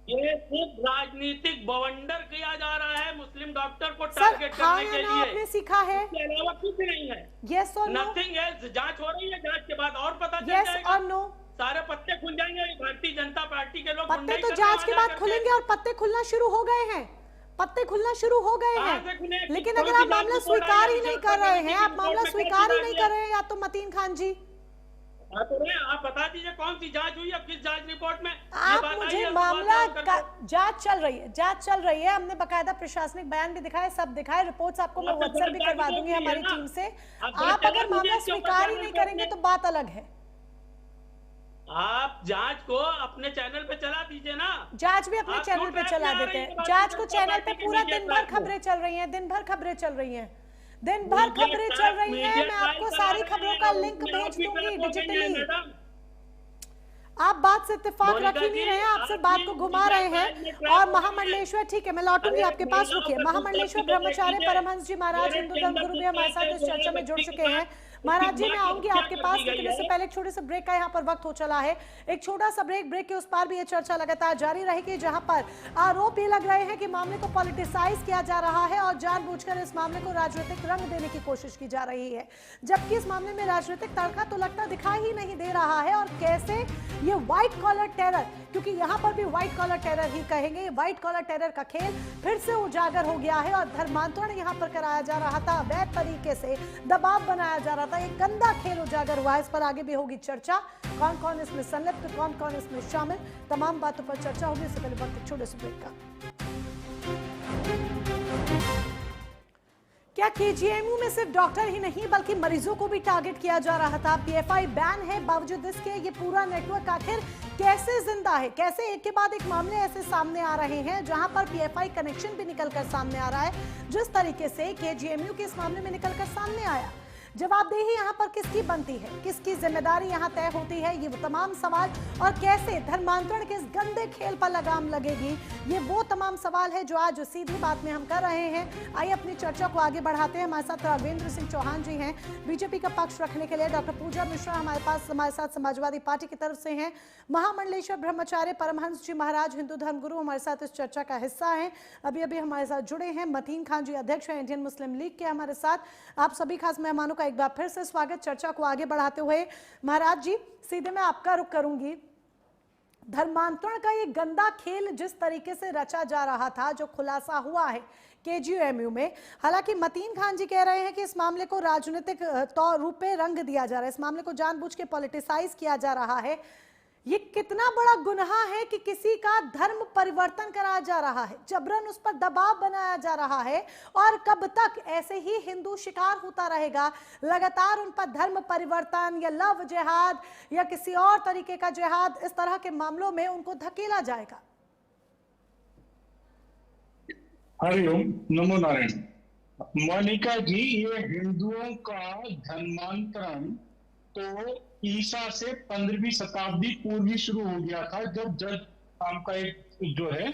Speaker 8: ये सिर्फ राजनीतिक बवंडर किया जा रहा है मुस्लिम डॉक्टर को टारगेट करने के लिए।
Speaker 1: आपने सीखा है,
Speaker 8: इसके अलावा कुछ नहीं है।
Speaker 1: यस और नो?
Speaker 8: Nothing else. जांच हो रही है, जांच के बाद और पता चल
Speaker 1: यस
Speaker 8: जाएगा।
Speaker 1: और नो?
Speaker 8: सारे पत्ते खुल जाएंगे। भारतीय जनता पार्टी के लोग
Speaker 1: पत्ते तो जांच के बाद खुलेंगे और पत्ते खुलना शुरू हो गए हैं, पत्ते खुलना शुरू हो गए हैं। लेकिन अगर आप मामला स्वीकार ही नहीं कर रहे हैं, आप मामला स्वीकार ही नहीं कर रहे हैं, या तो मतीन खान जी
Speaker 8: आप बता दीजिए कौन सी जांच हुई है, किस जांच रिपोर्ट में?
Speaker 1: आप मुझे मामला का जांच चल रही है, जांच चल रही है, हमने बकायदा प्रशासनिक बयान भी दिखाए, सब दिखाए, रिपोर्ट्स आपको मैं व्हाट्सएप भी करवा दूंगी हमारी टीम से। आप अगर मामला स्वीकार ही नहीं करेंगे तो बात अलग है।
Speaker 8: आप जांच को अपने चैनल पे चला दीजिए ना।
Speaker 1: जांच भी अपने चैनल पे चला देते हैं। जांच को चैनल पे पूरा दिन भर खबरें चल रही हैं, दिन भर खबरें चल रही हैं, दिन भर खबरें चल रही हैं। मैं आपको सारी खबरों का लिंक भेज दूंगी डिजिटली। आप बात से इत्तेफाक रख ही नहीं रहे हैं, आप सिर्फ बात को घुमा रहे हैं। और महामंडलेश्वर, ठीक है मैं लौटूंगी आपके पास, रुकिए। महामंडलेश्वर ब्रह्मचार्य परमहंस जी महाराज हिंदू धर्म गुरु भी हमारे साथ इस चर्चा में जुड़ चुके हैं। महाराज जी मैं आऊंगी आपके पास, लेकिन इससे पहले एक छोटे से ब्रेक का यहाँ पर वक्त हो चला है। एक छोटा सा ब्रेक के उस पार भी ये चर्चा लगातार जारी रहेगी, जहां पर आरोप ये लग रहे हैं कि मामले को पॉलिटिसाइज किया जा रहा है और जानबूझकर इस मामले को राजनीतिक रंग देने की कोशिश की जा रही है, जबकि इस मामले में राजनीतिक तड़का तो लगता दिखाई ही नहीं दे रहा है। और कैसे ये व्हाइट कॉलर टेरर, क्योंकि यहाँ पर भी व्हाइट कॉलर टेरर ही कहेंगे, व्हाइट कॉलर टेरर का खेल फिर से उजागर हो गया है और धर्मांतरण यहाँ पर कराया जा रहा था, अवैध तरीके से दबाव बनाया जा रहा था, एक गंदा खेल उजागर हुआ है। इस पर आगे भी होगी चर्चा, कौन कौन इसमें संलिप्त, कौन कौन इसमें शामिल, तमाम बातों पर चर्चा होगी। इससे पहले वक्त छोटे से ब्रेक का। क्या केजीएमयू में सिर्फ डॉक्टर ही नहीं बल्कि मरीजों को भी टारगेट किया जा रहा था? पीएफआई बैन है, बावजूद इसके ये पूरा नेटवर्क आखिर कैसे जिंदा है? कैसे एक के बाद एक मामले ऐसे सामने आ रहे हैं जहां पर पीएफआई कनेक्शन भी निकलकर सामने आ रहा है, जिस तरीके से केजीएमयू के इस मामले में निकलकर सामने आया। जवाबदेही यहाँ पर किसकी बनती है, किसकी जिम्मेदारी यहाँ तय होती है, ये वो तमाम सवाल, और कैसे धर्मांतरण के इस गंदे खेल पर लगाम लगेगी, ये वो तमाम सवाल है जो आज सीधी बात में हम कर रहे हैं। आइए अपनी चर्चा को आगे बढ़ाते हैं। हमारे साथ राघवेंद्र सिंह चौहान जी हैं, बीजेपी का पक्ष रखने के लिए। डॉक्टर पूजा मिश्रा हमारे साथ समाजवादी पार्टी की तरफ से हैं। महामंडलेश्वर ब्रह्मचार्य परमहंस जी महाराज हिंदू धर्मगुरु हमारे साथ इस चर्चा का हिस्सा हैं, अभी अभी हमारे साथ जुड़े हैं। मतीन खान जी अध्यक्ष हैं इंडियन मुस्लिम लीग के हमारे साथ। आप सभी खास मेहमानों का एक बार फिर से स्वागत। चर्चा को आगे बढ़ाते हुए महाराज जी, सीधे मैं आपका रुख करूंगी। धर्मांतरण का ये गंदा खेल जिस तरीके से रचा जा रहा था, जो खुलासा हुआ है केजीएमयू में, हालांकि मतीन खान जी कह रहे हैं कि इस मामले को राजनीतिक तौर रूप पे रंग दिया जा रहा है, इस मामले को जानबूझ के पॉलिटिसाइज किया जा रहा है। ये कितना बड़ा गुनाह है कि किसी का धर्म परिवर्तन कराया जा रहा है, जबरन उस पर दबाव बनाया जा रहा है, और कब तक ऐसे ही हिंदू शिकार होता रहेगा, लगातार उन पर धर्म परिवर्तन या लव जिहाद या किसी और तरीके का जिहाद, इस तरह के मामलों में उनको धकेला जाएगा।
Speaker 9: हरिओम, नमो नारायण। मोनिका जी, ये हिंदुओं का धर्मांतरण तो ईसा से 15वीं शताब्दी पूर्व शुरू हो गया था, जब जज नाम का एक जो है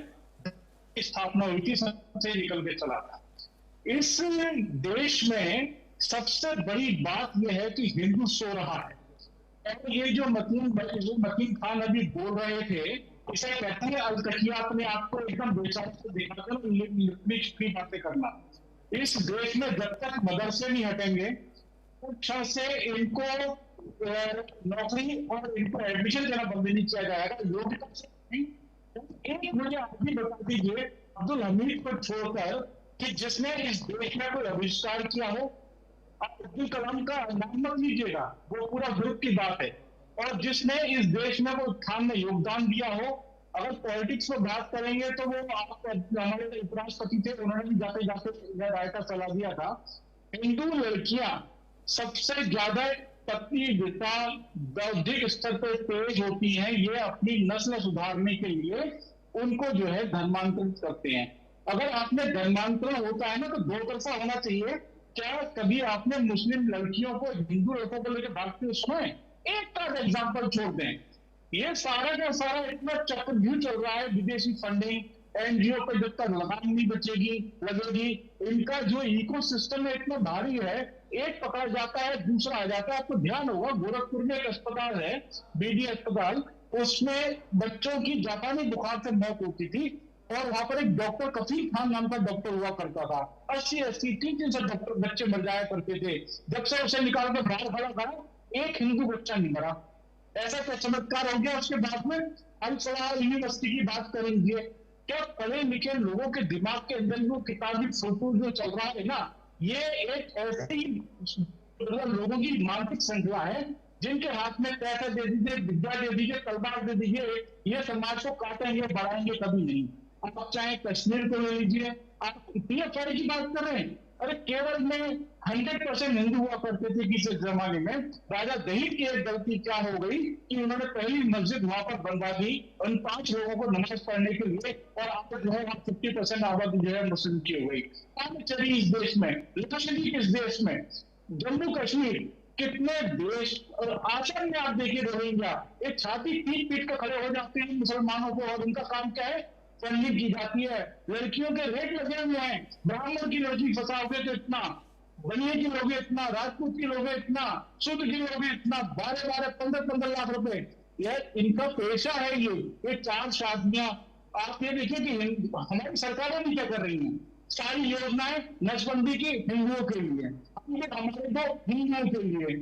Speaker 9: स्थापना हुई थी, सबसे निकल के चला था। इस देश में सबसे बड़ी बात यह है कि हिंदू सो रहा है, और ये जो मतीन खान अभी बोल रहे थे, इसे कहते हैं अलकटिया, अपने आप को एकदम बेचारे से दिखाकर लिपटी छिपी बातें करना। इस देश में जब तक मदरसे नहीं हटेंगे, शिक्षा से इनको नौकरी और इनको एडमिशन देना बंद नहीं किया जाएगा, योग्यता से नहीं। एक मुझे आप भी बता दीजिए, अब्दुल हमीद को छोड़कर, कि जिसने इस देश में कोई आविष्कार किया हो, आप अब्दुल कलाम का नाम मत लीजिएगा, वो पूरा ग्रुप की बात है, और जिसने इस देश में वो उत्थान में योगदान दिया हो। अगर पॉलिटिक्स में बात करेंगे तो वो हमारे उपराष्ट्रपति थे, उन्होंने भी जाते जाते रायता सलाह दिया था। हिंदू लड़कियां सबसे ज्यादा पत्नी विता बौद्धिक स्तर पर तेज होती हैं, ये अपनी नस्ल सुधारने के लिए उनको जो है धर्मांतरित करते हैं। अगर आपने धर्मांतरण होता है ना, तो दो तरफा होना चाहिए। क्या कभी आपने मुस्लिम लड़कियों को हिंदू लड़कों को लेकर भागते सुने? एक का एग्जाम्पल छोड़ दें। ये सारा का सारा इतना चक्रव्यूह चल रहा है, विदेशी फंडिंग, एनजीओ पर जब तक लगाम नहीं लगेगी, इनका जो इकोसिस्टम है इतना भारी है, एक पकड़ जाता है दूसरा आ जाता है। आपको ध्यान होगा, गोरखपुर में एक अस्पताल है, बीडी अस्पताल, उसमें बच्चों की जापानी बुखार से मौत होती थी, और वहां पर एक डॉक्टर कफील खान नाम का डॉक्टर हुआ करता था। 80-80 300 डॉक्टर बच्चे मर जाया करते थे। जब से उसे निकाल कर बाहर खड़ा करा, एक हिंदू बच्चा नहीं मरा। ऐसा क्या चमत्कार हो गया? उसके बाद में अल फलाह यूनिवर्सिटी की बात करेंगे, क्या पढ़े लिखे लोगों के दिमाग के अंदर वो किताबी फोटो जो चल रहा है ना, ये एक ऐसी लोगों की मानसिक श्रृंखला है, जिनके हाथ में पैसा दे दीजिए, विद्या दे दीजिए, तलवार दे दीजिए, ये समाज को काटेंगे बढ़ाएंगे कभी नहीं। आप चाहे कश्मीर को ले लीजिए, आप इतनी अफवाह की बात कर रहे हैं। अरे केरल में 100% हिंदू हुआ करते थे किसी जमाने में। राजा दहीप की एक गलती क्या हो गई कि उन्होंने पहली मस्जिद वहां पर बनवा दी उन 5 लोगों को नमाज पढ़ने के लिए, और आप जो है 50% आबादी जो है मुस्लिम की हो गई। आगे चली इस देश में, लक्षद्वीप इस देश में, जम्मू कश्मीर, कितने देश और आश्रम में आप देखिए रोहिंग्या, एक छाती पीट कर खड़े हो जाते हैं मुसलमानों को, और उनका काम क्या है? फंडिंग की जाती है। लड़कियों के रेट लगे हुए हैं, ब्राह्मण की लड़की फंसाओगे तो इतना, बनिए की लोगे इतना, राजपूत की लोगे इतना, शुद्ध की लोगे इतना, 12-12, 15-15 लाख रुपए, यह इनका पेशा है। ये 4 शादियां। आप ये देखिए कि हमारी सरकारें भी क्या कर रही हैं, सारी योजनाएं नसबंदी की हिंदुओं के लिए, हमारे तो हिंदुओं के लिए,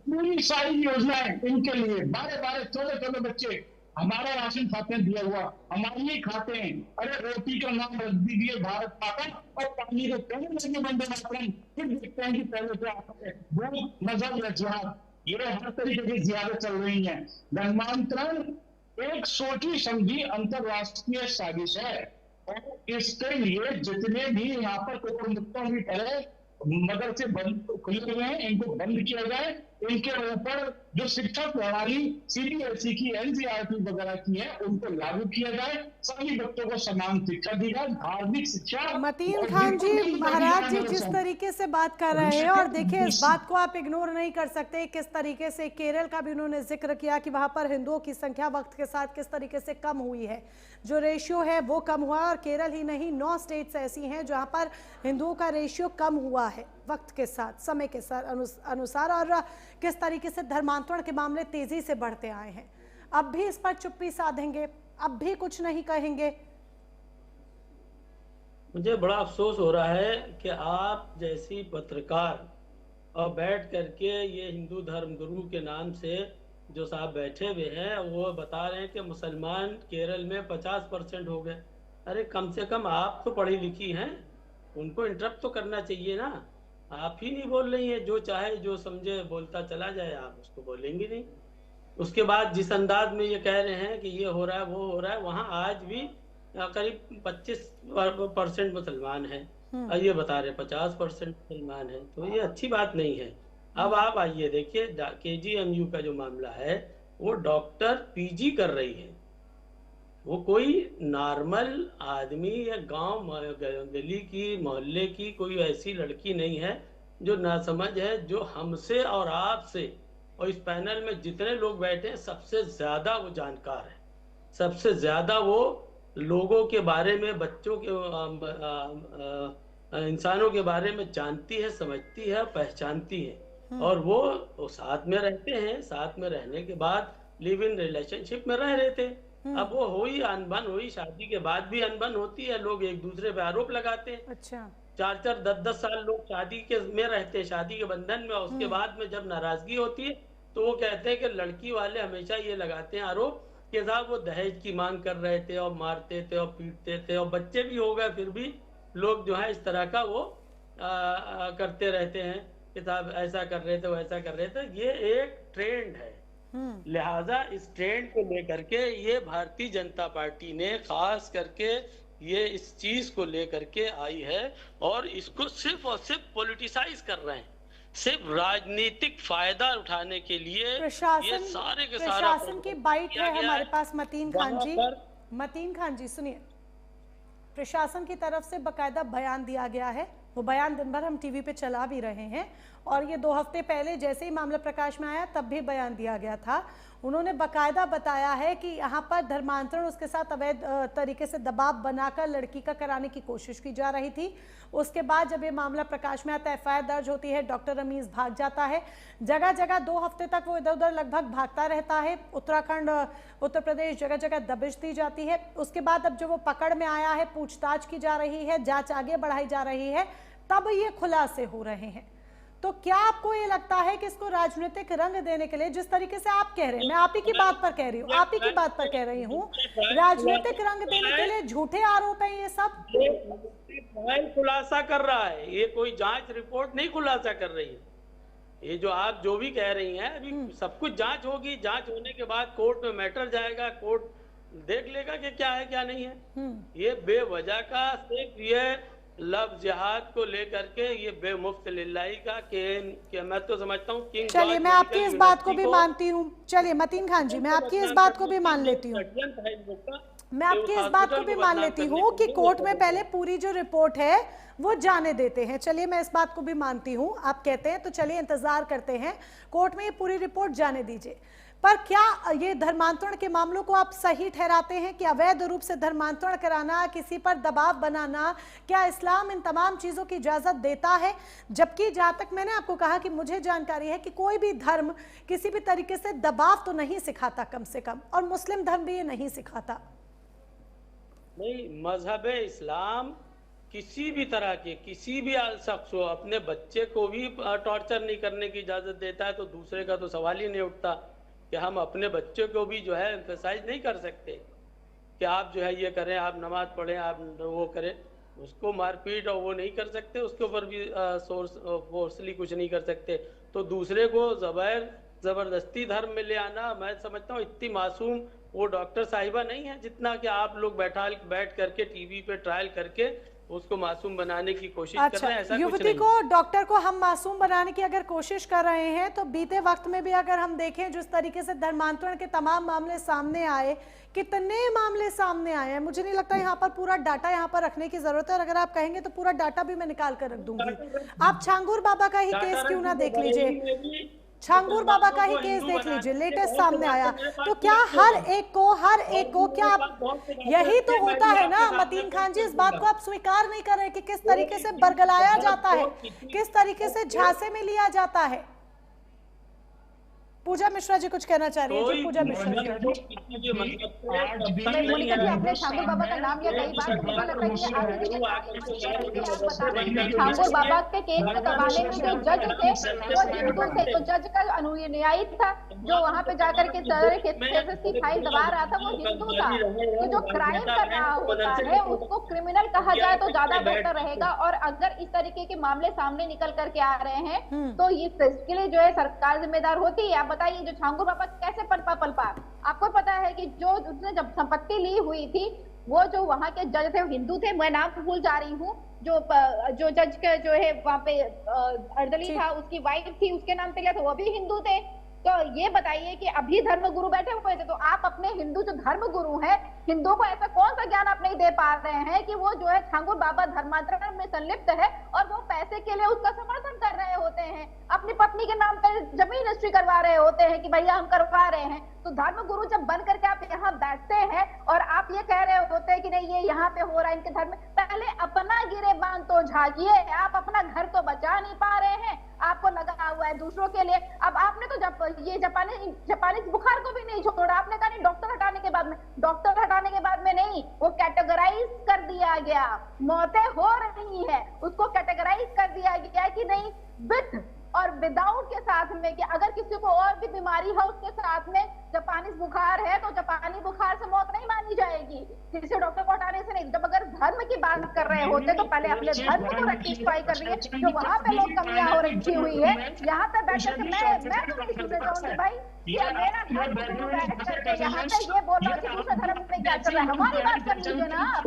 Speaker 9: पूरी सारी योजनाएं इनके लिए। 12-12, 14-14 बच्चे हमारा राशन खाते हैं दिया हुआ, हमारे ही खाते हैं। अरे रोटी का नाम रख दीजिए भारत माता, और पानी को पहले लगे बंदे मातरम, फिर देखते हैं कि पहले क्या आता है, वो मजहब जिहाद, ये हर तरीके की जिहादें चल रही हैं। धर्मांतरण एक सोची समझी अंतरराष्ट्रीय साजिश है, और इसके लिए जितने भी यहाँ पर कोई मुक्तों की तरह मदरसे बंद खुले हुए हैं, इनको बंद किया जाए, इनके ऊपर जो शिक्षा प्रणाली सीबीएसई की, एनसीईआरटी वगैरह की है, उनको लागू किया जाए। सभी बच्चों को समान शिक्षा दी जाए, धार्मिक शिक्षा।
Speaker 1: मतीन खान जी, महाराज जी जिस तरीके से बात कर रहे हैं, और देखिए इस बात को आप इग्नोर नहीं कर सकते, किस तरीके से केरल का भी उन्होंने जिक्र किया कि वहां पर हिंदुओं की संख्या वक्त के साथ किस तरीके से कम हुई है, जो रेशियो है वो कम हुआ। और केरल ही नहीं, 9 स्टेट्स ऐसी हैं जहां पर हिंदुओं का रेशियो कम हुआ है वक्त के साथ, समय के साथ अनुसार, और किस तरीके से धर्मांतरण के मामले तेजी से बढ़ते आए हैं। अब भी इस पर चुप्पी साधेंगे, अब भी कुछ नहीं कहेंगे?
Speaker 8: मुझे बड़ा अफसोस हो रहा है कि आप जैसी पत्रकार और बैठ करके ये हिंदू धर्म गुरु के नाम से जो साहब बैठे हुए हैं, वो बता रहे हैं कि मुसलमान केरल में 50% हो गए। अरे कम से कम आप तो पढ़ी लिखी हैं, उनको इंटरप्ट तो करना चाहिए ना। आप ही नहीं बोल रही हैं, जो चाहे जो समझे बोलता चला जाए, आप उसको बोलेंगे नहीं। उसके बाद जिस अंदाज में ये कह रहे हैं कि ये हो रहा है वो हो रहा है, वहाँ आज भी करीब 25% मुसलमान हैं, और ये बता रहे 50% मुसलमान हैं, तो ये अच्छी बात नहीं है। अब आप आइए देखिए, केजीएमयू का जो मामला है, वो डॉक्टर पीजी कर रही है, वो कोई नॉर्मल आदमी या गांव गली की मोहल्ले की कोई ऐसी लड़की नहीं है जो नासमझ है, जो हमसे और आपसे और इस पैनल में जितने लोग बैठे हैं सबसे ज्यादा वो जानकार है, सबसे ज्यादा वो लोगों के बारे में, बच्चों के इंसानों के बारे में जानती है, समझती है, पहचानती है। और वो साथ में रहते हैं, साथ में रहने के बाद लिव इन रिलेशनशिप में रह रहे थे। अब वो हुई अनबन हुई, शादी के बाद भी अनबन होती है, लोग एक दूसरे पे आरोप लगाते हैं।
Speaker 1: अच्छा।
Speaker 8: 4-4, 10-10 साल लोग शादी के में रहते हैं, शादी के बंधन में, और उसके बाद में जब नाराजगी होती है तो वो कहते हैं कि लड़की वाले हमेशा ये लगाते हैं आरोप कि साहब वो दहेज की मांग कर रहे थे और मारते थे और पीटते थे, और बच्चे भी हो गए, फिर भी लोग जो है इस तरह का वो करते रहते हैं कि साहब ऐसा कर रहे थे, वैसा कर रहे थे। ये एक ट्रेंड है, लिहाजा इस ट्रेंड को लेकर के ये भारतीय जनता पार्टी ने खास करके ये इस चीज को लेकर के आई है, और इसको सिर्फ और सिर्फ पॉलिटिसाइज कर रहे हैं, सिर्फ राजनीतिक फायदा उठाने के लिए। ये सारे के सारा
Speaker 1: प्रशासन की बाइट है हमारे पास। मतीन खान जी सुनिए, प्रशासन की तरफ से बकायदा बयान दिया गया है, वो बयान दिन भर हम टीवी पे चला भी रहे हैं, और ये 2 हफ्ते पहले जैसे ही मामला प्रकाश में आया तब भी बयान दिया गया था। उन्होंने बकायदा बताया है कि यहाँ पर धर्मांतरण, उसके साथ अवैध तरीके से दबाव बनाकर लड़की का कराने की कोशिश की जा रही थी। उसके बाद जब ये मामला प्रकाश में आता है, एफआईआर दर्ज होती है, डॉक्टर रमीज भाग जाता है, जगह जगह 2 हफ्ते तक वो इधर उधर लगभग भागता रहता है। उत्तराखंड, उत्तर प्रदेश, जगह जगह दबिश दी जाती है। उसके बाद अब जब वो पकड़ में आया है, पूछताछ की जा रही है, जांच आगे बढ़ाई जा रही है, तब ये खुलासे हो रहे हैं। तो क्या आपको ये लगता है कि इसको राजनीतिक रंग देने के लिए, जिस तरीके से आप कह रहे हैं, मैं आप ही की बात पर कह रही हूँ, आप ही की बात पर कह रही हूँ, राजनीतिक रंग देने के लिए झूठे आरोप हैं ये सब?
Speaker 8: खुलासा कर रहा है, ये कोई जांच रिपोर्ट नहीं खुलासा कर रही है। ये जो आप जो भी कह रही हैं, अभी सब कुछ जांच होगी, जांच होने के बाद कोर्ट में मैटर जाएगा, कोर्ट देख लेगा कि क्या है क्या नहीं है। ये बेवजह का सिर्फ ये लव जिहाद को लेकर के ये बेमुफ्त लिल्लाही का कि मैं तो समझता हूँ किंग।
Speaker 1: चलिए मैं आपकी इस बात को भी मानती हूँ, चलिए मतीन खान जी मैं आपकी इस बात को भी मान लेती हूँ, मैं आपकी इस बात को भी मान लेती हूँ कि कोर्ट में पहले पूरी जो रिपोर्ट है वो जाने देते हैं। चलिए मैं इस बात को भी मानती हूँ, आप कहते हैं तो चलिए इंतजार करते हैं, कोर्ट में ये पूरी रिपोर्ट जाने दीजिए। पर क्या ये धर्मांतरण के मामलों को आप सही ठहराते हैं कि अवैध रूप से धर्मांतरण कराना, किसी पर दबाव बनाना, क्या इस्लाम इन तमाम चीजों की इजाजत देता है? जबकि जहां तक मैंने आपको कहा कि मुझे जानकारी है कि कोई भी धर्म किसी भी तरीके से दबाव तो नहीं सिखाता, कम से कम, और मुस्लिम धर्म भी ये नहीं सिखाता।
Speaker 8: नहीं, मजहब इस्लाम किसी भी तरह के किसी भी शख्स हो अपने बच्चे को भी टॉर्चर नहीं करने की इजाजत देता है, तो दूसरे का तो सवाल ही नहीं उठता कि हम अपने बच्चे को भी जो है एम्फेसाइज नहीं कर सकते कि आप जो है ये करें, आप नमाज पढ़ें, आप वो करें। उसको मारपीट और वो नहीं कर सकते, उसके ऊपर भी फोर्सली कुछ नहीं कर सकते, तो दूसरे को जबरदस्ती धर्म में ले आना, मैं समझता हूँ इतनी मासूम वो डॉक्टर साहिबा नहीं है जितना कि आप लोग बैठ करके टीवी पे ट्रायल करके उसको मासूम बनाने की कोशिश
Speaker 1: अच्छा,
Speaker 8: कर रहे हैं। ऐसा कुछ
Speaker 1: युवती
Speaker 8: नहीं।
Speaker 1: को, डॉक्टर को हम मासूम बनाने की अगर कोशिश कर रहे हैं तो बीते वक्त में भी अगर हम देखें जिस तरीके से धर्मांतरण के तमाम मामले सामने आए, कितने मामले सामने आए हैं, मुझे नहीं लगता यहाँ पर पूरा डाटा यहाँ पर रखने की जरूरत है। और अगर आप कहेंगे तो पूरा डाटा भी मैं निकाल कर रख दूंगी। आप छांगूर बाबा का ही केस क्यों ना देख लीजिए, छांगूर बाबा का ही केस देख लीजिए, लेटेस्ट सामने आया। तो क्या हर एक को क्या यही तो होता है ना मतीन खान जी, इस बात को आप स्वीकार नहीं कर रहे कि किस तरीके से बरगलाया जाता है, किस तरीके से झांसे में लिया जाता है। पूजा मिश्रा जी कुछ कहना चाह रही है जी। पूजा मिश्रा जी,
Speaker 7: मोनिका जी आपने छांगूर बाबा का नाम लिया कई बार, तो मुझे लगता है कि छांगूर बाबा के केस के जमाने में जो जज थे वो हिंदू थे, तो जज का अनुयायी था जो वहां पे जाकर के केसेस की फाइल दबा रहा था, वो हिंदू था। तो जो क्राइम कर रहा होता है उसको क्रिमिनल कहा जाए तो ज्यादा बेहतर रहेगा। और अगर इस तरीके के मामले सामने निकल करके आ रहे हैं तो इसके लिए जो है सरकार जिम्मेदार होती है। बताइए जो छांगूर बाबा कैसे पलपा। आपको पता है कि जो उसने जब संपत्ति ली हुई थी वो जो वहां के जज थे हिंदू थे, मैं नाम भूल जा रही हूँ, जो जज के जो है वहां पे अर्दली था उसकी वाइफ थी, उसके नाम पे लिया था, वो भी हिंदू थे। तो ये बताइए कि अभी धर्म गुरु बैठे हुए थे, तो आप अपने हिंदू जो धर्म गुरु हैं, हिंदुओं को ऐसा कौन सा ज्ञान आप नहीं दे पा रहे हैं कि वो जो है छांगूर बाबा धर्मांतरण में संलिप्त है और वो पैसे के लिए उसका समर्थन कर रहे होते हैं, अपनी पत्नी के नाम पर जमीन रजिस्ट्री करवा रहे होते हैं कि भैया हम करवा रहे हैं। तो धर्म गुरु जब बन करके आप यहाँ बैठते हैं और आप ये कह रहे होते हैं कि नहीं ये यहाँ पे हो रहा है इनके धर्म में, पहले अपना गिरेबान तो झाँकिए। आप अपना घर तो बचा नहीं पा रहे हैं, आपको लगा हुआ है दूसरों के लिए। अब आपने तो ये जापानी बुखार को भी नहीं छोड़ा, आपने कहा नहीं डॉक्टर हटाने के बाद में नहीं, वो कैटेगराइज कर दिया गया, मौतें हो रही है उसको कैटेगराइज कर दिया गया कि नहीं विद और विदाउट के साथ में, कि अगर किसी को और भी बीमारी है उसके साथ में जापानी बुखार है तो जापानी बुखार से मौत नहीं मानी जाएगी, किसी डॉक्टर को हटाने से नहीं। जब अगर धर्म की बात कर रहे होते तो पहले अपने धर्म को रेक्टिफाई कर रही है, जो वहां पे लोग कमियां हो रखी हुई है। यहाँ पे बैठ करके मैं तो नहीं सुनने जाऊंगी भाई, ये मेरा धर्म गुरु बैठ करके यहाँ पे ये बोल रहा है कि दूसरे धर्म में क्या चल रहा है। हमारी बात कर लीजिए ना आप,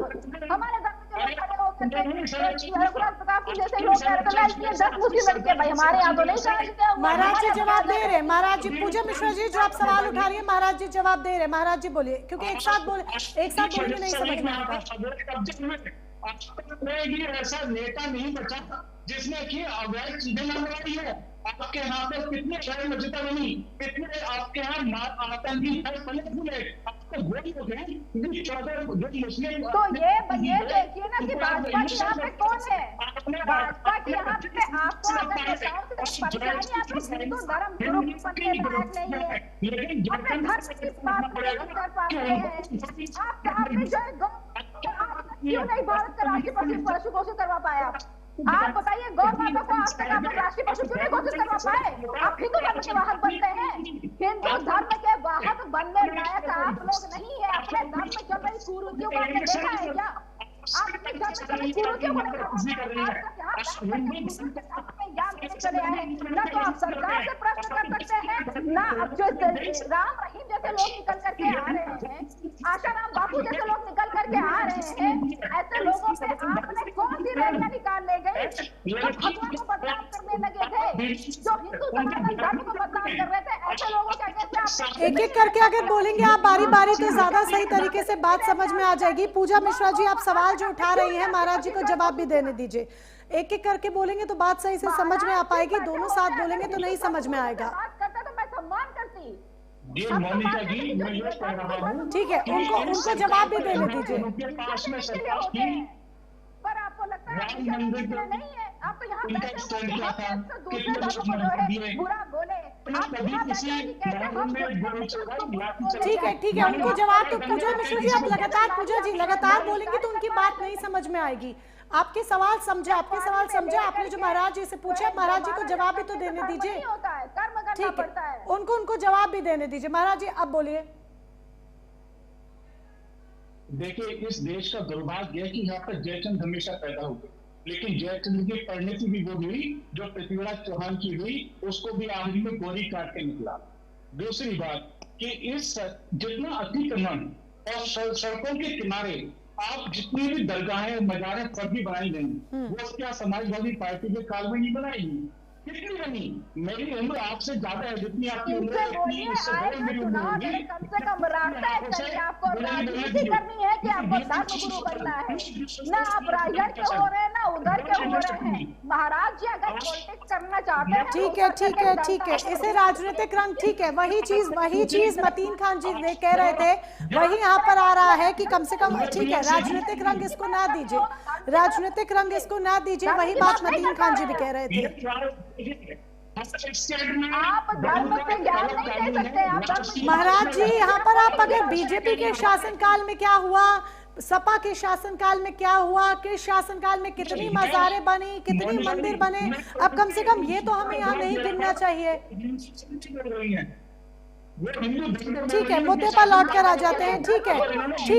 Speaker 7: हमारे धर्म के लोग खड़े होकर प्रताप सिंह जैसे लोग कह रहे हैं 10 मुस्लिम लड़के, भाई हमारे यहाँ तो नहीं कहा गया।
Speaker 1: महाराज जी जवाब दे रहे, महाराज जी, पूजा मिश्रा जी जो आप सवाल उठा रही है महाराज जी जवाब दे रहे, महाराज जी बोलिए, क्योंकि एक साथ बोल के नहीं समझ में आता।
Speaker 9: ऐसा नेता नहीं बचा जिसने की अवैध चीजें मंगवाई है। आपके यहाँ पे कितने शहर में जितना नहीं, कितने आपके यहाँ आतंकी फूले, आपको गोली हो गए 14 जो मुस्लिम।
Speaker 7: तो ये देखिए ना कि भाजपा के यहाँ पे कौन है, भाजपा के यहाँ पे आपको अगर परेशानी आपको हिंदू धर्म गुरु बनने लायक नहीं है, अपने धर्म की बात नहीं कर पाते हैं आप। यहाँ पे जो क्यों नहीं भारत का राष्ट्रीय पशु घोषित करवा पाया आप बताइए, गौ माता को आज तक आप राष्ट्रीय पशु क्यों नहीं घोषित करवा पाए? आप हिंदू धर्म के वाहक बनते हैं, हिंदू धर्म के वाहक बनने लायक आप लोग नहीं है। अपने धर्म में चल रही कुरीतियों को आपने देखा है क्या? आप अपने धर्म में चल रही कुरीतियों को चले आए ना, तो आप सरकार से प्रश्न कर सकते हैं ना। अब जो राम रहीम जैसे लोग निकल करके आ रहे हैं, आशाराम बापू जैसे लोग निकल करके आ रहे हैं, ऐसे लोगों पे आपने कौन सी रैलियां निकाल ले गई जो भगवान को बदनाम करने लगे थे, जो हिंदू सनातन धर्म को बदनाम कर रहे थे, ऐसे लोगों के कैसे
Speaker 1: एक एक करके अगर बोलेंगे आप बारी बारी तो ज्यादा सही तरीके से बात समझ में आ जाएगी। पूजा मिश्रा जी आप सवाल जो उठा रही हैं महाराज जी को जवाब भी देने दीजिए, एक एक करके बोलेंगे तो बात सही से समझ में आ पाएगी, दोनों साथ बोलेंगे तो नहीं समझ में आएगा।
Speaker 9: ये मोनिका जी मैं ये कह रहा हूँ,
Speaker 1: ठीक है, उनको जवाब भी देने दीजिए।
Speaker 7: पर आपको लगता है
Speaker 9: राम मंदिर
Speaker 7: नहीं है, आप तो यहाँ
Speaker 9: उनका स्टैंड क्या था,
Speaker 7: दूसरे धर्म को जो है बुरा बोले,
Speaker 1: ठीक है उनको जवाब तो पूजा मिश्रा जी आप लगातार पूजा जी लगातार बोलेंगे तो उनकी बात नहीं समझ में आएगी। आपके सवाल समझे, आपने जो महाराज जी से पूछा, महाराज जी को जवाब भी तो देने दीजिए। ठीक है, उनको जवाब भी देने दीजिए। महाराज जी अब बोलिए।
Speaker 9: देखिए इस देश का दुर्भाग्य है कि यहाँ पर जयचंद हमेशा पैदा हुए, लेकिन जयचंद की परिणति भी वो हुई जो पृथ्वीराज चौहान की हुई, उसको भी आखिरी में गोली काट के निकला। दूसरी बात कि इस जितना अतिक्रमण और सड़कों के किनारे आप जितनी भी दरगाहें मजारें फर्जी बनाई गई वो क्या समाजवादी पार्टी के काल में नहीं बनाई? कितनी बनी? मेरी उम्र आपसे ज्यादा है, जितनी आपकी उम्र है
Speaker 7: कम से कम रास्ता है कहीं आपको राजनीति करनी है कि आपको धर्मगुरु बनना है? ना आप राइजर के हो रहे हैं ना उधर के हो रहे हैं। महाराज जी अगर पॉलिटिक्स करना चाहते हैं
Speaker 1: ठीक है ठीक है ठीक है, इसे राजनीतिक रंग, ठीक है, वही चीज मतीन खान जी ने कह रहे थे, वही यहाँ पर आ रहा है कि कम से कम ठीक है राजनीतिक रंग इसको ना दीजिए, राजनीतिक रंग इसको ना दीजिए, वही बात मतीन खान जी भी कह रहे थे।
Speaker 7: आप धर्म से ज्ञान नहीं दे सकते। आप
Speaker 1: महाराज जी यहाँ पर आप अगर बीजेपी के शासनकाल में क्या हुआ, सपा के शासनकाल में क्या हुआ, किस शासनकाल में कितनी मज़ारें बनी, कितनी मंदिर बने, अब कम से कम ये तो हमें यहाँ नहीं गिनना चाहिए। ठीक है, मुद्दे पर लौट कर आ जाते हैं। ठीक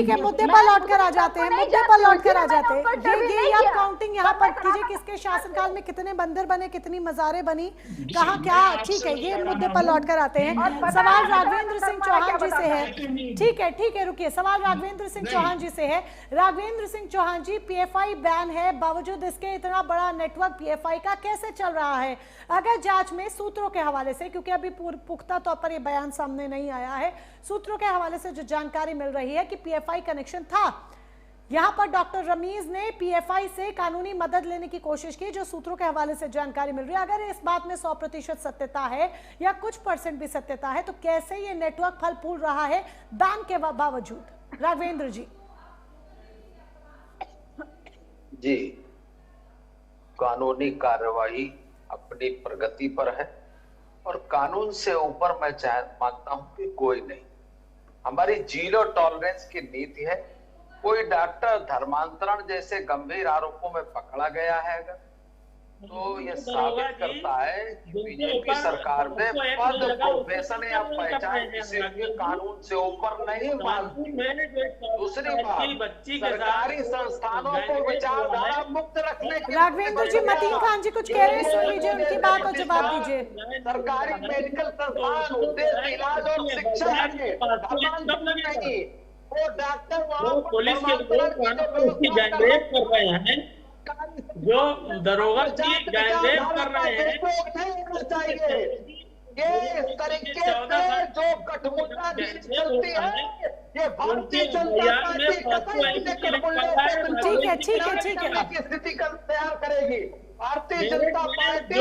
Speaker 1: है, मुद्दे पर लौट कर आ जाते हैं, मुद्दे पर लौट कर आ जाते हैं। ये आप काउंटिंग यहाँ पर कीजिए, किसके शासनकाल में कितने मंदिर बने, कितनी मज़ारें बनी, कहाँ क्या, ठीक है, ये मुद्दे पर लौट कर आते हैं। सवाल राघवेंद्र सिंह चौहान जी से है। ठीक है, रुकिए, सवाल राघवेंद्र सिंह चौहान जी से है। राघवेंद्र सिंह चौहान जी, पीएफआई बैन है, बावजूद इसके इतना बड़ा नेटवर्क पीएफआई का कैसे चल रहा है? अगर जांच में सूत्रों के हवाले से, क्योंकि अभी पुख्ता तौर पर यह बयान सामने नहीं आया है, सूत्रों के हवाले से जो जानकारी मिल रही है कि पीएफआई कनेक्शन था, यहां पर डॉक्टर रमीज ने पीएफआई से कानूनी मदद लेने की कोशिश की, जो सूत्रों के हवाले से जानकारी मिल रही है। अगर इस बात में 100% सत्यता है या कुछ % भी सत्यता है, तो कैसे ये नेटवर्क फल फूल रहा है बैन के बावजूद? राघवेंद्र जी।
Speaker 6: कानूनी कार्रवाई अपनी प्रगति पर है और कानून से ऊपर मैं मानता हूं कि कोई नहीं। हमारी जीरो टॉलरेंस की नीति है। कोई डॉक्टर धर्मांतरण जैसे गंभीर आरोपों में पकड़ा गया है तो ये साबित करता है कि बीजेपी सरकार में पद, प्रोफेशन या पहचान किसी भी कानून से ऊपर नहीं मानती। दूसरी बात, सरकारी संस्थानों को विचारधारा मुक्त रखने के।
Speaker 1: राघवेंद्र जी, मतीन खान जी कुछ कह रहे हैं, सुन लीजिए उनकी बात और जवाब दीजिए।
Speaker 6: सरकारी मेडिकल संस्थान उद्देश्य इलाज और शिक्षा है, नहीं। वो डॉक्टर वहाँ
Speaker 8: पुलिस के लोग गैंगरेप कर रहे हैं, जो दरोगा की गैंगरेप कर रहे हैं।
Speaker 6: ये इस तरीके से जो गठमुद्रा चलती है, ये भारतीय जनता पार्टी
Speaker 1: ठीक है
Speaker 6: की स्थिति का तैयार करेगी। भारतीय जनता पार्टी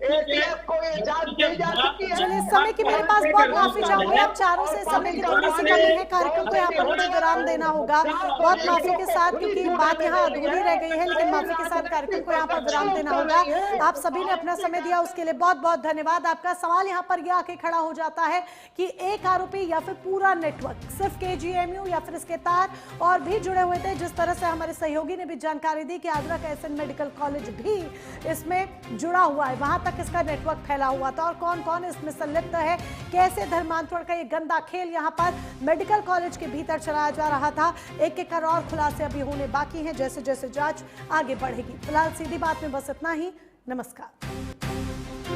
Speaker 6: एटीएस को ये जांच दी जा चुकी है।
Speaker 1: चलिए, समय की मेरे पास बहुत माफी चाहूंगी, अब चारों से समय की थोड़ी सी कमी है, कार्यक्रम को यहाँ पर मुझे विराम देना होगा, बहुत माफी के साथ, क्योंकि बात यहाँ अधूरी रह गई है, लेकिन माफी के साथ कार्यक्रम को यहाँ पर विराम देना होगा। आप सभी ने अपना समय दिया, उसके लिए बहुत बहुत धन्यवाद आपका। सवाल यहाँ पर यह आके खड़ा हो जाता है कि एक आरोपी या फिर पूरा नेटवर्क, सिर्फ केजीएमयू या फिर इसके तार और भी जुड़े हुए थे, जिस तरह से हमारे सहयोगी ने भी जानकारी दी कि आगरा का एसएन मेडिकल कॉलेज भी इसमें जुड़ा हुआ है, वहां तक इसका नेटवर्क फैला हुआ था, और कौन कौन इसमें संलिप्त है, कैसे धर्मांतरण का ये गंदा खेल यहां पर मेडिकल कॉलेज के भीतर चलाया जा रहा था। एक एक और खुलासे अभी होने बाकी हैं, जैसे जैसे जांच आगे बढ़ेगी। फिलहाल सीधी बात में बस इतना ही। नमस्कार।